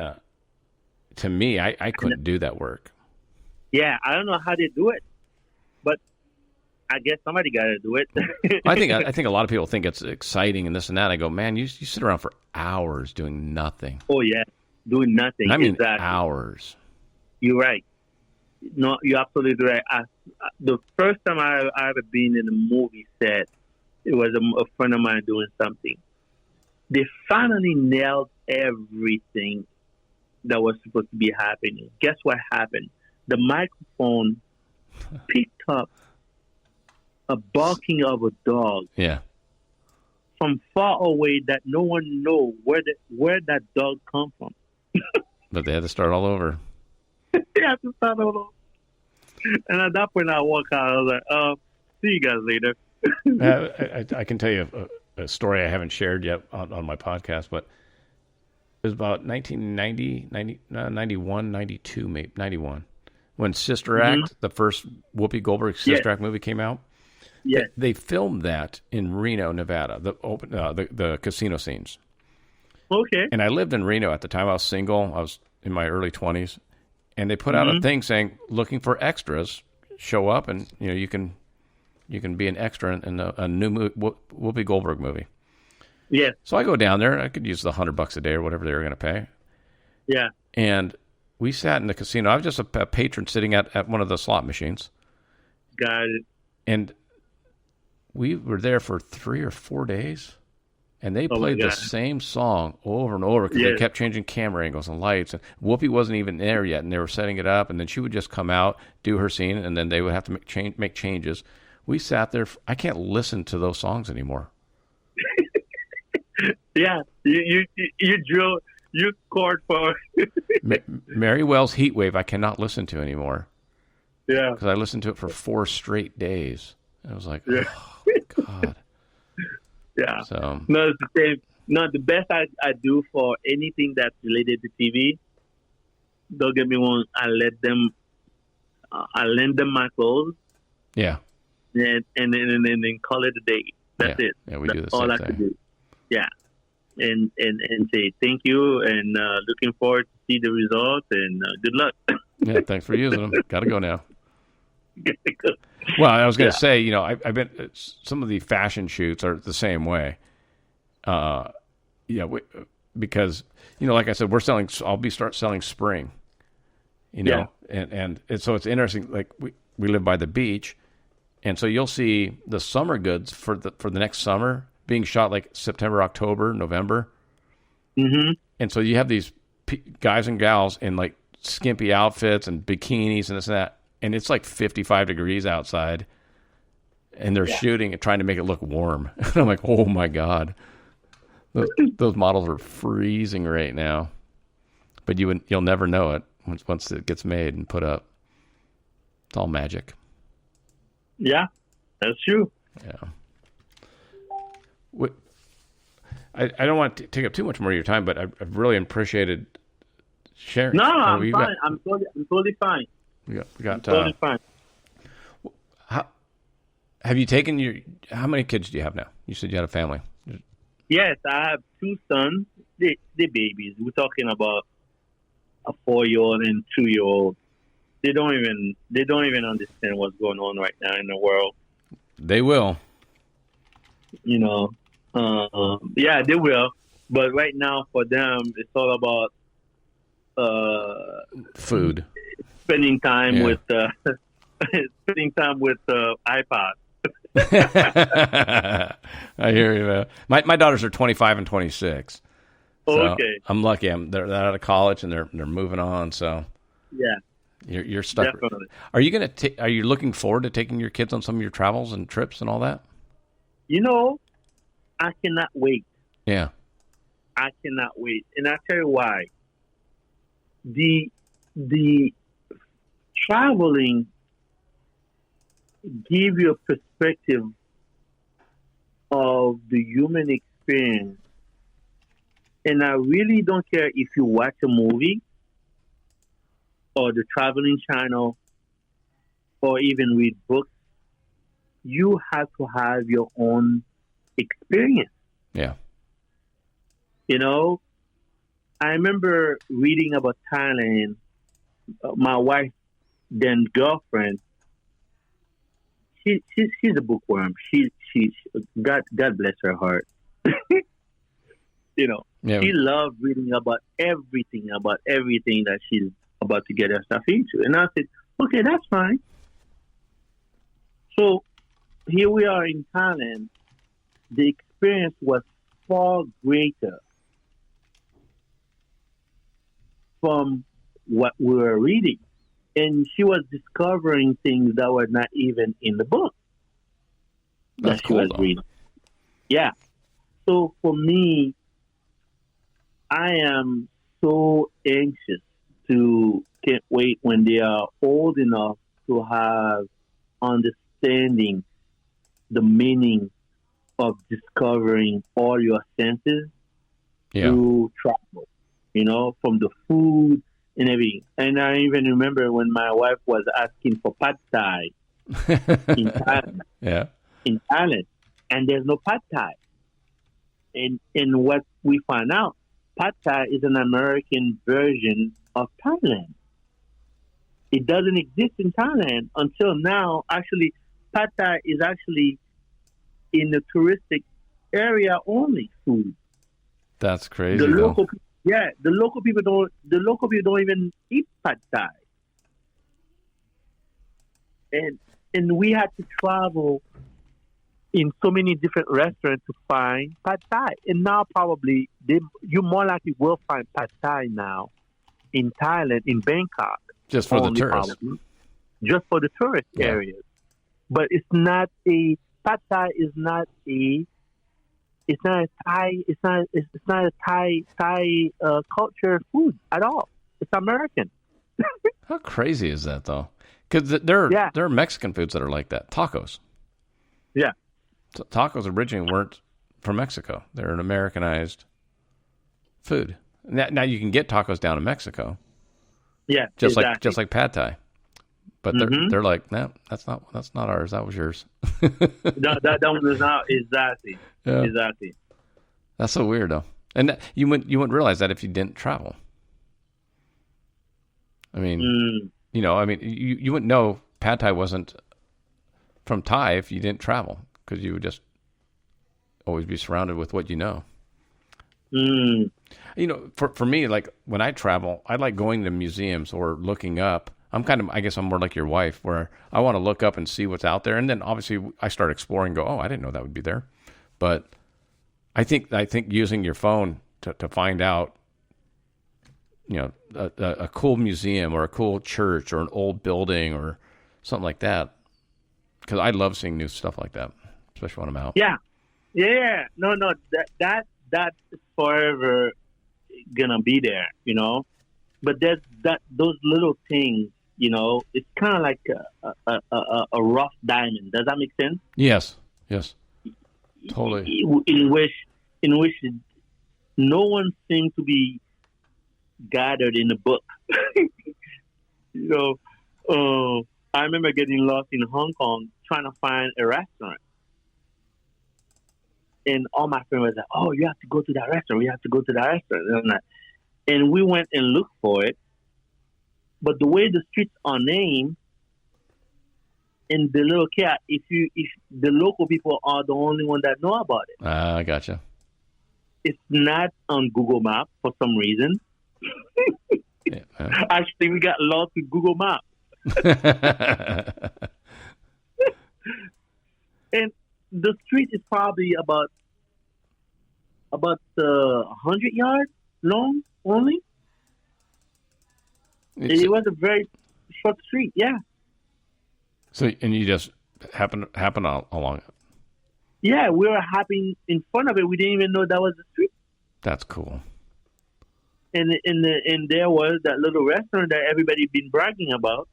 to me, I couldn't do that work. Yeah, I don't know how they do it, but I guess somebody got to do it. I think a lot of people think it's exciting and this and that. I go, man, you sit around for hours doing nothing. Oh yeah, doing nothing. And I mean exactly. Hours. You're right. No, you're absolutely right. The first time I ever been in a movie set, it was a friend of mine doing something. They finally nailed everything that was supposed to be happening. Guess what happened? The microphone picked up a barking of a dog. Yeah. From far away that no one knows where that dog come from. But they had to start all over. They had to start all over. And at that point, I walked out. I was like, see you guys later. I can tell you a story I haven't shared yet on my podcast, but it was about 1990, 91, 92, maybe 91, when Sister Act, the first Whoopi Goldberg Sister Act movie came out. Yes. They filmed that in Reno, Nevada, the casino scenes. Okay. And I lived in Reno at the time. I was single. I was in my early 20s. And they put out a thing saying, looking for extras, show up, and you can be an extra in a new Whoopi Goldberg movie. Yeah. So I go down there. I could use the $100 a day or whatever they were going to pay. Yeah. And we sat in the casino. I was just a patron sitting at one of the slot machines. Got it. And we were there for 3 or 4 days. And they played the same song over and over because they kept changing camera angles and lights. And Whoopi wasn't even there yet, and they were setting it up. And then she would just come out, do her scene, and then they would have to make changes. We sat there. I can't listen to those songs anymore. Yeah, you scored for Mary Wells' Heat Wave. I cannot listen to anymore. Yeah, because I listened to it for 4 straight days. And I was like, oh God. Yeah. So no, it's the same. No, the best I do for anything that's related to TV. Don't get me wrong. I lend them my clothes. Yeah. And then call it a day. That's it. Yeah, we that's do the same all I thing. can do. Yeah. And say thank you and looking forward to see the results and good luck. Yeah, thanks for using them. Got to go now. Well, I was going to say, I've been some of the fashion shoots are the same way. Because like I said, I'll start selling spring. And so it's interesting. Like we live by the beach, and so you'll see the summer goods for the next summer being shot like September, October, November. Mm-hmm. And so you have these guys and gals in like skimpy outfits and bikinis and this and that. And it's like 55 degrees outside, and they're shooting and trying to make it look warm. And I'm like, oh, my God. Those models are freezing right now. But you'll never know it once it gets made and put up. It's all magic. Yeah, that's true. Yeah. I don't want to take up too much more of your time, but I've really appreciated sharing. No, I'm fine. I'm totally fine. We got totally fine. Have you taken how many kids do you have now? You said you had a family. Yes, I have 2 sons. They're babies. We're talking about a 4-year-old and 2-year-old. They don't even understand what's going on right now in the world. They will. Yeah, they will. But right now for them, it's all about food. Spending time with iPod. I hear you, man. My daughters are 25 and 26. So Okay. I'm lucky. They're out of college and they're moving on. So Yeah, you're stuck. definitely. Are you looking forward to taking your kids on some of your travels and trips and all that? You know, I cannot wait. Yeah. I cannot wait, and I'll tell you why. The traveling give you a perspective of the human experience. And I really don't care if you watch a movie or the traveling channel or even read books. You have to have your own experience. Yeah. You know, I remember reading about Thailand. My wife, then girlfriend, she's a bookworm. She's God bless her heart. You know, Yeah. she loved reading about everything that she's about to get herself into. And I said, okay, that's fine. So here we are in Thailand. The experience was far greater from what we were reading. And she was discovering things that were not even in the book That's that she cool, was though. reading. Yeah. So for me, I am so anxious to can't wait when they are old enough to have understanding the meaning of discovering all your senses Yeah. through travel, you know, from the food and everything. And I even remember when my wife was asking for pad thai in Thailand, Yeah. and there's no pad thai. And what we found out, pad thai is an American version of Thailand. It doesn't exist in Thailand until now. Actually, pad thai is actually in the touristic area only food. That's crazy, The though. local, the local people don't even eat pad thai. And we had to travel in so many different restaurants to find pad thai. And now probably you more likely will find pad thai now in Thailand, in Bangkok. Just for the only tourists. probably, just for the tourist Yeah. areas. But it's not pad thai is not a Thai culture food at all. It's American. How crazy is that, though? Because there are Mexican foods that are like that. Tacos. Yeah. Tacos originally weren't from Mexico. They're an Americanized food. Now you can get tacos down in Mexico, Yeah. just exactly. like pad thai. But they're like, no, that's not ours. That was yours. that one is not exactly. Yeah. Exactly. That's so weird, though. And you wouldn't realize that if you didn't travel. I mean, you wouldn't know pad thai wasn't from Thai if you didn't travel, because you would just always be surrounded with what you know. Mm. You know, for me, like when I travel, I like going to museums or looking up. I guess I'm more like your wife, where I want to look up and see what's out there, and then obviously I start exploring. And go, oh, I didn't know that would be there. But I think using your phone to find out, you know, a cool museum or a cool church or an old building or something like that, because I love seeing new stuff like that, especially when I'm out. Yeah. No, that's forever gonna be there, you know. But those little things, you know, it's kind of like a rough diamond. Does that make sense? Yes, totally. In which no one seems to be gathered in a book. You know, I remember getting lost in Hong Kong trying to find a restaurant. And all my friends were like, oh, you have to go to that restaurant. We have to go to that restaurant. And we went and looked for it. But the way the streets are named, and the little cat, if the local people are the only one that know about it. I gotcha. It's not on Google Maps for some reason. Yeah. Actually, we got lost with Google Maps. and the street is probably about 100 yards long only. It was a very short street. Yeah. So, and you just happen along it. Yeah, we were hopping in front of it. We didn't even know that was the street. That's cool. And there was that little restaurant that everybody been bragging about,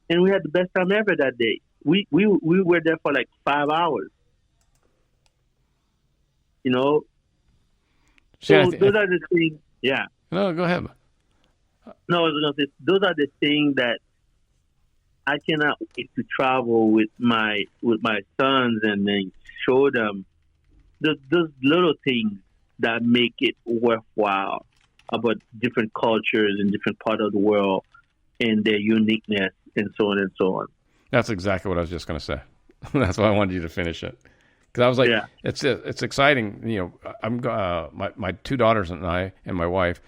and we had the best time ever that day. We were there for like 5 hours. You know. So those are the things. Yeah. No, go ahead. No, I was gonna say those are the things that I cannot wait to travel with my sons and then show them those little things that make it worthwhile about different cultures in different parts of the world and their uniqueness and so on and so on. That's exactly what I was just going to say. That's why I wanted you to finish it. Because I was like, it's exciting. You know, I'm my 2 daughters and I and my wife,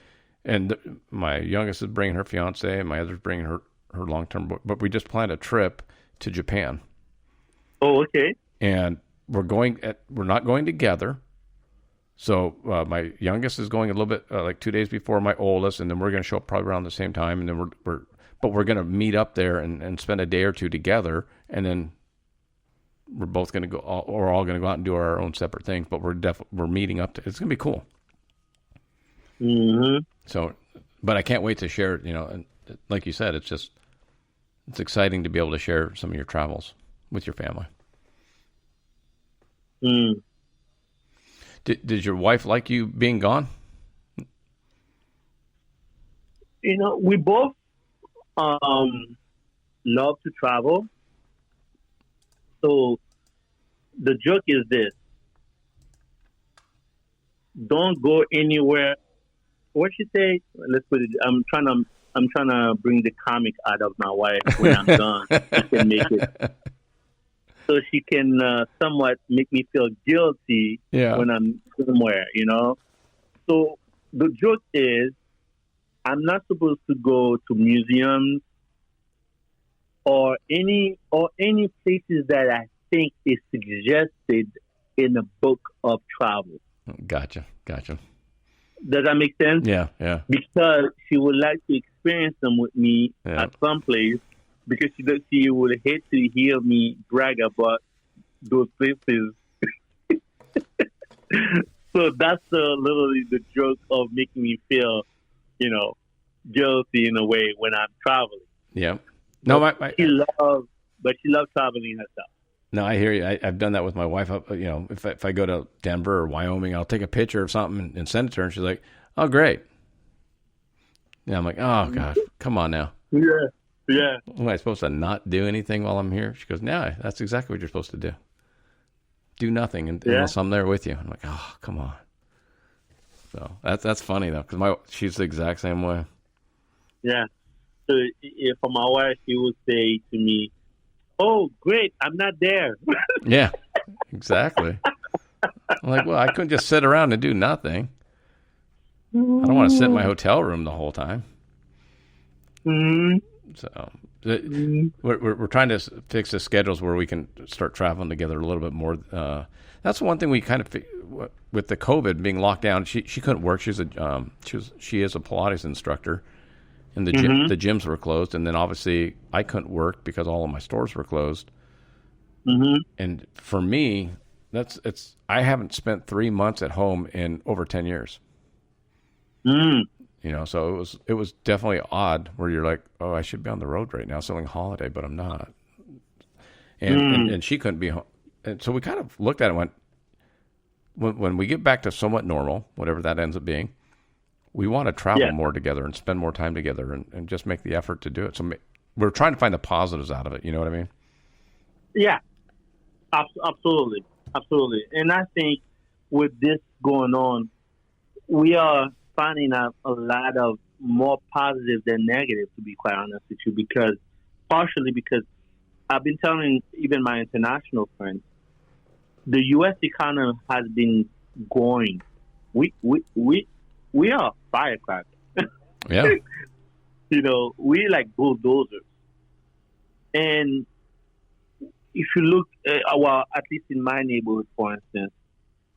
and my youngest is bringing her fiance, and my other's bringing her long-term. But we just planned a trip to Japan. Oh, okay. And we're not going together. So my youngest is going a little bit like 2 days before my oldest, and then we're going to show up probably around the same time, and then we're going to meet up there and spend a day or two together, and then we're both going to go, we're all going to go out and do our own separate things, but we're meeting up. It's going to be cool. Mm-hmm. So, but I can't wait to share it. You know, and like you said, it's exciting to be able to share some of your travels with your family. Mm. Did your wife like you being gone? You know, we both love to travel. So the joke is this: don't go anywhere. What she say? Let's put it. I'm trying to bring the comic out of my wife when I'm gone. She can make it, so she can somewhat make me feel guilty when I'm somewhere. You know. So the joke is, I'm not supposed to go to museums or any places that I think is suggested in a book of travel. Gotcha. Does that make sense? Yeah. Because she would like to experience them with me at some place, because she would hate to hear me brag about those places. So that's literally the joke of making me feel, guilty in a way when I'm traveling. Yeah. No, she loves traveling herself. No, I hear you. I've done that with my wife. If I go to Denver or Wyoming, I'll take a picture of something and send it to her, and she's like, "Oh, great." Yeah, I'm like, "Oh gosh, come on now." Yeah. Am I supposed to not do anything while I'm here? She goes, "No, that's exactly what you're supposed to do. Do nothing unless I'm there with you." I'm like, "Oh, come on." So that's funny though, because she's the exact same way. Yeah. So for my wife, she would say to me, "Oh, great, I'm not there." Yeah, exactly. I'm like, well, I couldn't just sit around and do nothing. I don't want to sit in my hotel room the whole time. Mm-hmm. So we're trying to fix the schedules where we can start traveling together a little bit more. That's one thing we kind of, with the COVID being locked down, she couldn't work. She is a Pilates instructor. And the gyms were closed, and then obviously I couldn't work because all of my stores were closed. Mm-hmm. And for me, I haven't spent 3 months at home in over 10 years. Mm. So it was definitely odd where you're like, oh, I should be on the road right now selling holiday, but I'm not. And she couldn't be home, and so we kind of looked at it and went, when we get back to somewhat normal, whatever that ends up being, we want to travel more together and spend more time together and just make the effort to do it. So we're trying to find the positives out of it. You know what I mean? Yeah, absolutely. And I think with this going on, we are finding out a lot of more positive than negative, to be quite honest with you, partially because I've been telling even my international friends, the U.S. economy has been going. We are firecrackers. Yeah. We like bulldozers. And if you look, well, at least in my neighborhood, for instance,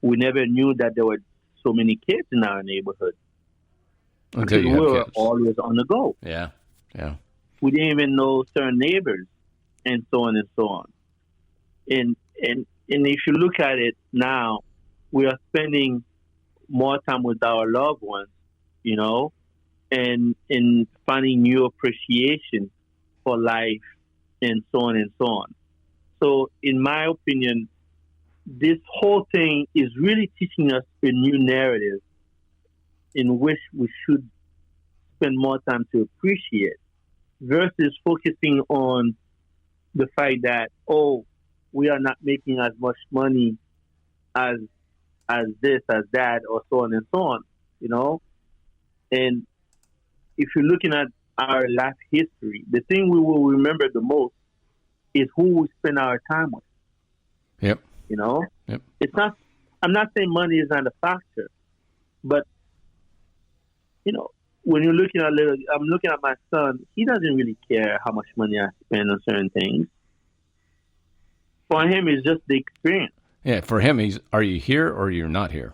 we never knew that there were so many kids in our neighborhood Until because you we have were kids. always on the go. Yeah. Yeah. We didn't even know certain neighbors, and so on and so on. And if you look at it now, we are spending more time with our loved ones, you know, and finding new appreciation for life, and so on and so on. So, in my opinion, this whole thing is really teaching us a new narrative in which we should spend more time to appreciate versus focusing on the fact that, oh, we are not making as much money as this, as that, or so on and so on, you know? And if you're looking at our life history, the thing we will remember the most is who we spend our time with. Yep. You know? Yep. It's not, I'm not saying money is not a factor, but, you know, when you're looking at I'm looking at my son, he doesn't really care how much money I spend on certain things. For him, it's just the experience. Yeah. For him, are you here or you're not here?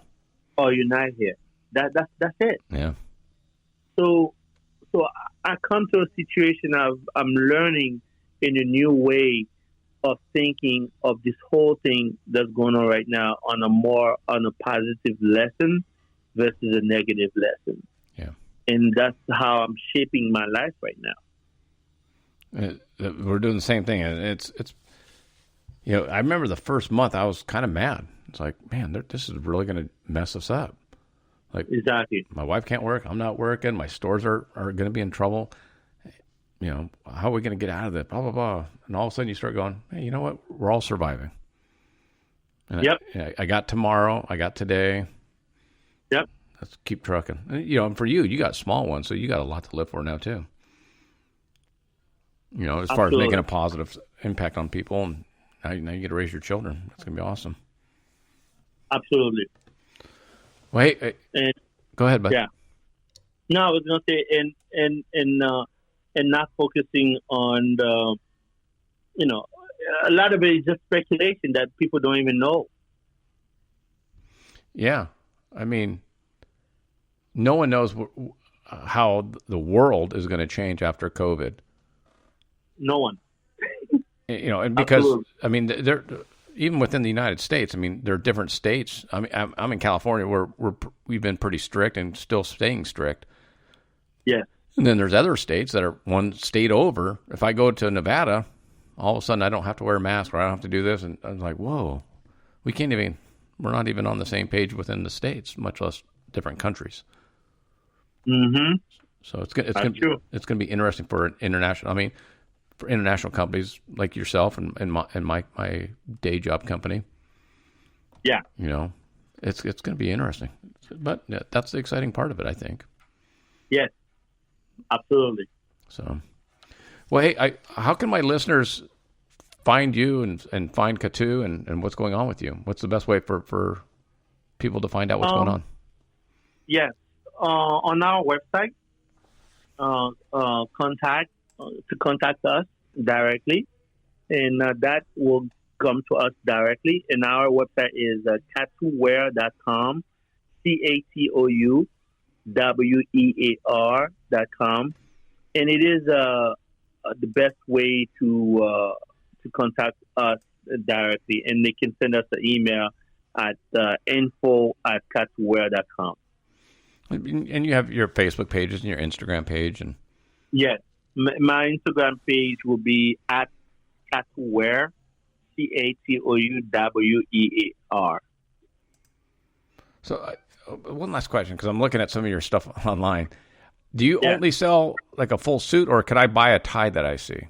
Oh, you're not here. That's it. Yeah. So I come to a situation of I'm learning in a new way of thinking of this whole thing that's going on right now on a positive lesson versus a negative lesson. Yeah. And that's how I'm shaping my life right now. We're doing the same thing, and it's you know, I remember the first month I was kind of mad. It's like, man, this is really going to mess us up. Like, exactly. My wife can't work. I'm not working. My stores are going to be in trouble. You know, how are we going to get out of this? Blah, blah, blah. And all of a sudden you start going, hey, you know what? We're all surviving. And Yep. I got tomorrow. I got today. Yep. Let's keep trucking. And, you know, and for you got small ones, so you got a lot to live for now too. You know, as far as making a positive impact on people, and now you get to raise your children. That's going to be awesome. Absolutely. Well, hey, go ahead, bud. Yeah. No, I was going to say, and not focusing on the, you know, a lot of it is just speculation that people don't even know. Yeah. I mean, no one knows how the world is going to change after COVID. No one. You know, and because, Absolutely. I mean, they're even within the United States, I mean, there are different states. I mean, I'm in California where we've been pretty strict and still staying strict. Yeah. And then there's other states that are one state over. If I go to Nevada, all of a sudden I don't have to wear a mask or I don't have to do this. And I was like, whoa, we're not even on the same page within the states, much less different countries. Mm-hmm. So it's going to be interesting for international companies like yourself and my day job company. Yeah. You know, it's going to be interesting. But that's the exciting part of it, I think. Yes. Absolutely. So, well, hey, how can my listeners find you and find Catou and what's going on with you? What's the best way for people to find out what's going on? Yes. On our website, contact us directly, and that will come to us directly. And our website is catouwear.com, CATOUWEAR.com, and it is the best way to contact us directly. And they can send us an email at info@catouwear.com. And you have your Facebook pages and your Instagram page, and yes, my Instagram page will be at Catou Wear, CATOUWEAR. So, one last question, because I'm looking at some of your stuff online. Do you only sell like a full suit, or could I buy a tie that I see?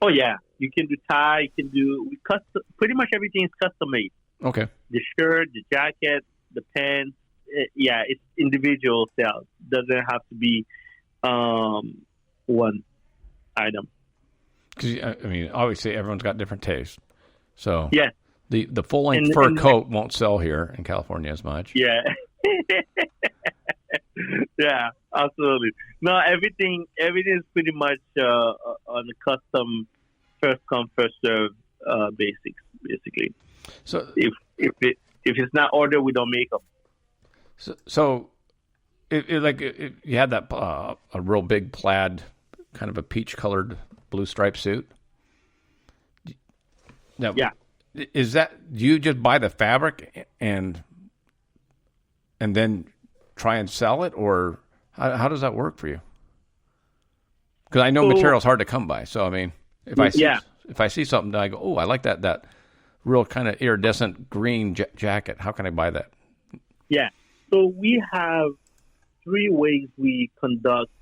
Oh yeah, you can do tie. You can do custom. Pretty much everything is custom made. Okay. The shirt, the jacket, the pants. It's individual sales. Doesn't have to be one item. Because I mean, obviously everyone's got different tastes. So yes, the full length fur coat won't sell here in California as much. Yeah. Yeah, absolutely. No, everything is pretty much on a custom first come first serve basics, basically. So If it's not ordered, we don't make them. So if you had that a real big plaid, kind of a peach colored blue striped suit. Now, Yeah. Is that, do you just buy the fabric and then try and sell it, or how does that work for you? Because I know material's hard to come by. So I mean, if I see something, I go, oh, I like that real kind of iridescent green jacket. How can I buy that? Yeah. So we have 3 ways we conduct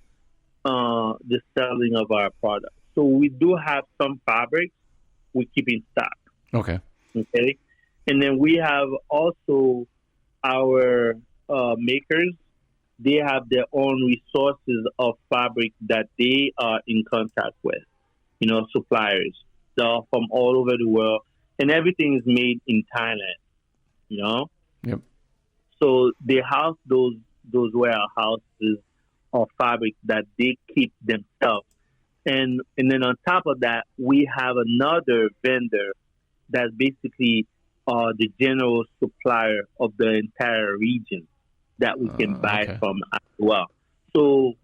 the selling of our products. So we do have some fabrics we keep in stock. Okay. Okay. And then we have also our makers. They have their own resources of fabric that they are in contact with, suppliers. They're from all over the world, and everything is made in Thailand, Yep. So they house those warehouses of fabric that they keep themselves. And then on top of that, we have another vendor that's basically the general supplier of the entire region that we can buy from as well. So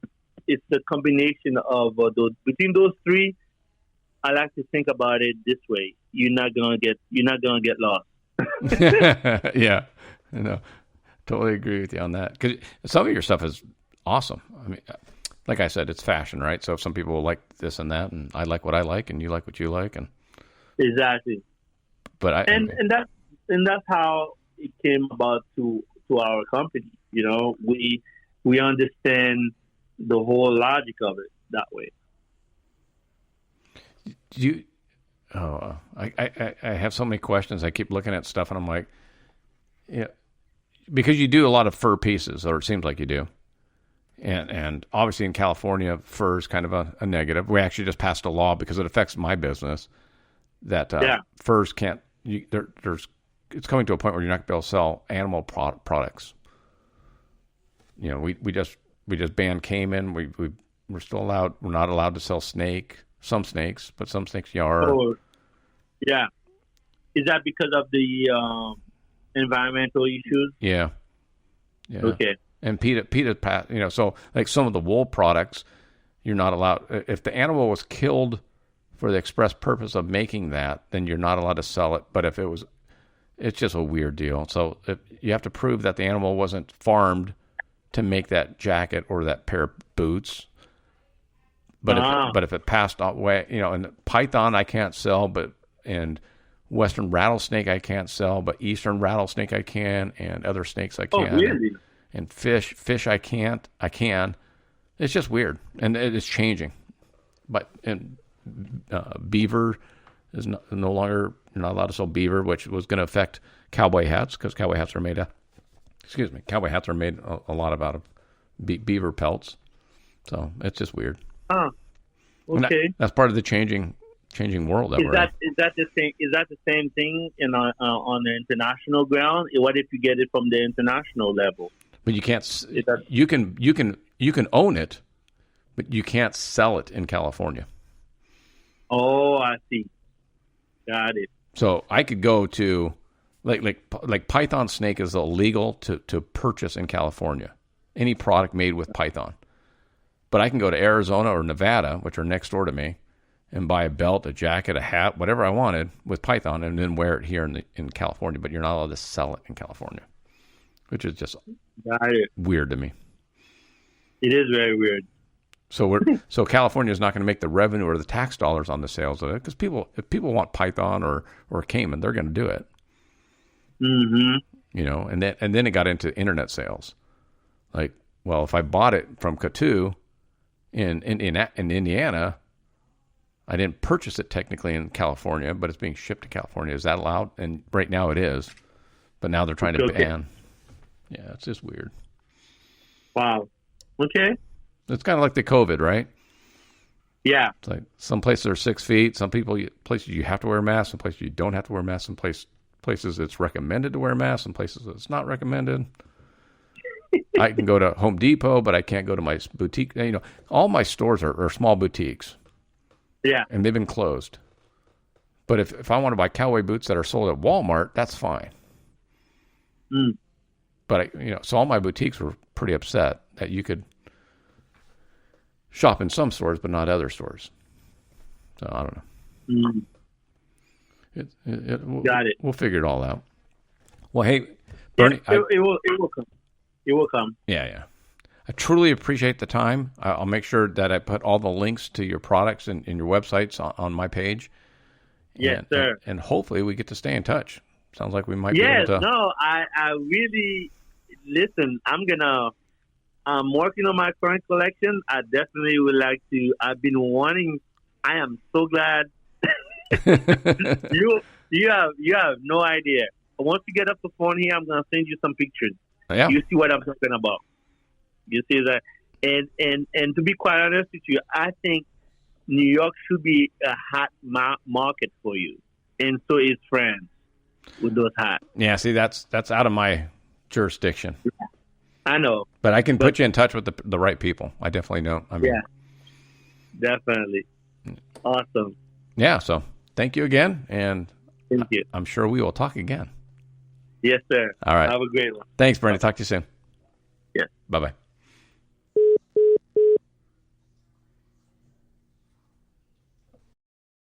it's the combination of those. Between those 3, I like to think about it this way: you're not gonna get lost. Yeah, totally agree with you on that. Because some of your stuff is awesome. I mean, like I said, it's fashion, right? So some people like this and that, and I like what I like, and you like what you like, and exactly. But that's how it came about to our company. We understand the whole logic of it that way. I have so many questions. I keep looking at stuff, and I'm like, yeah, because you do a lot of fur pieces, or it seems like you do. And obviously in California, fur is kind of a negative. We actually just passed a law because it affects my business that furs can't. It's coming to a point where you're not going to be able to sell animal products. We just banned caiman. We're still allowed. We're not allowed to sell some snakes, but some snakes are. Oh, yeah. Is that because of the environmental issues? Yeah. Okay. And PETA, so like some of the wool products, you're not allowed. If the animal was killed for the express purpose of making that, then you're not allowed to sell it. But if it's just a weird deal. So you have to prove that the animal wasn't farmed to make that jacket or that pair of boots. But if it passed away, and python I can't sell, and western rattlesnake I can't sell, but eastern rattlesnake I can, and other snakes I can. Oh, really? And fish I can't. I can. It's just weird, and it's changing. But beaver is no longer, you're not allowed to sell beaver, which was going to affect cowboy hats, because cowboy hats are made a lot out of beaver pelts. So it's just weird. Okay. That's part of the changing world that we're in. Is that the same thing on the international ground? What if you get it from the international level? But you can't. You can own it, but you can't sell it in California. Oh, I see. Got it. So I could go to like python snake is illegal to purchase in California. Any product made with python. But I can go to Arizona or Nevada, which are next door to me, and buy a belt, a jacket, a hat, whatever I wanted with python, and then wear it here in California. But you're not allowed to sell it in California, which is just weird to me. It is very weird. So California is not going to make the revenue or the tax dollars on the sales of it, because if people want python or caiman, they're going to do it. Mm-hmm. And then it got into internet sales. Like, well, if I bought it from Catou in Indiana, I didn't purchase it technically in California, but it's being shipped to California. Is that allowed? And right now it is, but now they're trying to ban. Yeah, it's just weird. Wow. Okay. It's kind of like the COVID, right? Yeah. It's like some places are 6 feet. Some places you have to wear a mask. Some places you don't have to wear a mask. Some places it's recommended to wear a mask. Some places it's not recommended. I can go to Home Depot, but I can't go to my boutique. All my stores are small boutiques. Yeah. And they've been closed But if I want to buy cowboy boots that are sold at Walmart, that's fine. Mm. But so all my boutiques were pretty upset that you could shop in some stores but not other stores. So I don't know. Mm. Got it. We'll figure it all out. Well, hey, Bernie, it will come. It will come. Yeah. I truly appreciate the time. I'll make sure that I put all the links to your products and your websites on my page. Yes, sir. And hopefully we get to stay in touch. Sounds like we might be yes, able to. No, I really, listen, I'm working on my current collection. I definitely would like to, I am so glad. You have no idea. Once you get up the phone here, I'm going to send you some pictures. Yeah. You see what I'm talking about. You see that? And to be quite honest with you, I think New York should be a hot market for you. And so is France with those hats. Yeah, see, that's out of my jurisdiction. I know. But I can put you in touch with the right people. I definitely know. Yeah, definitely. Awesome. Yeah, so thank you again. And thank you. I'm sure we will talk again. Yes, sir. All right. Have a great one. Thanks, Bernie. Talk to you soon. Yes. Bye-bye.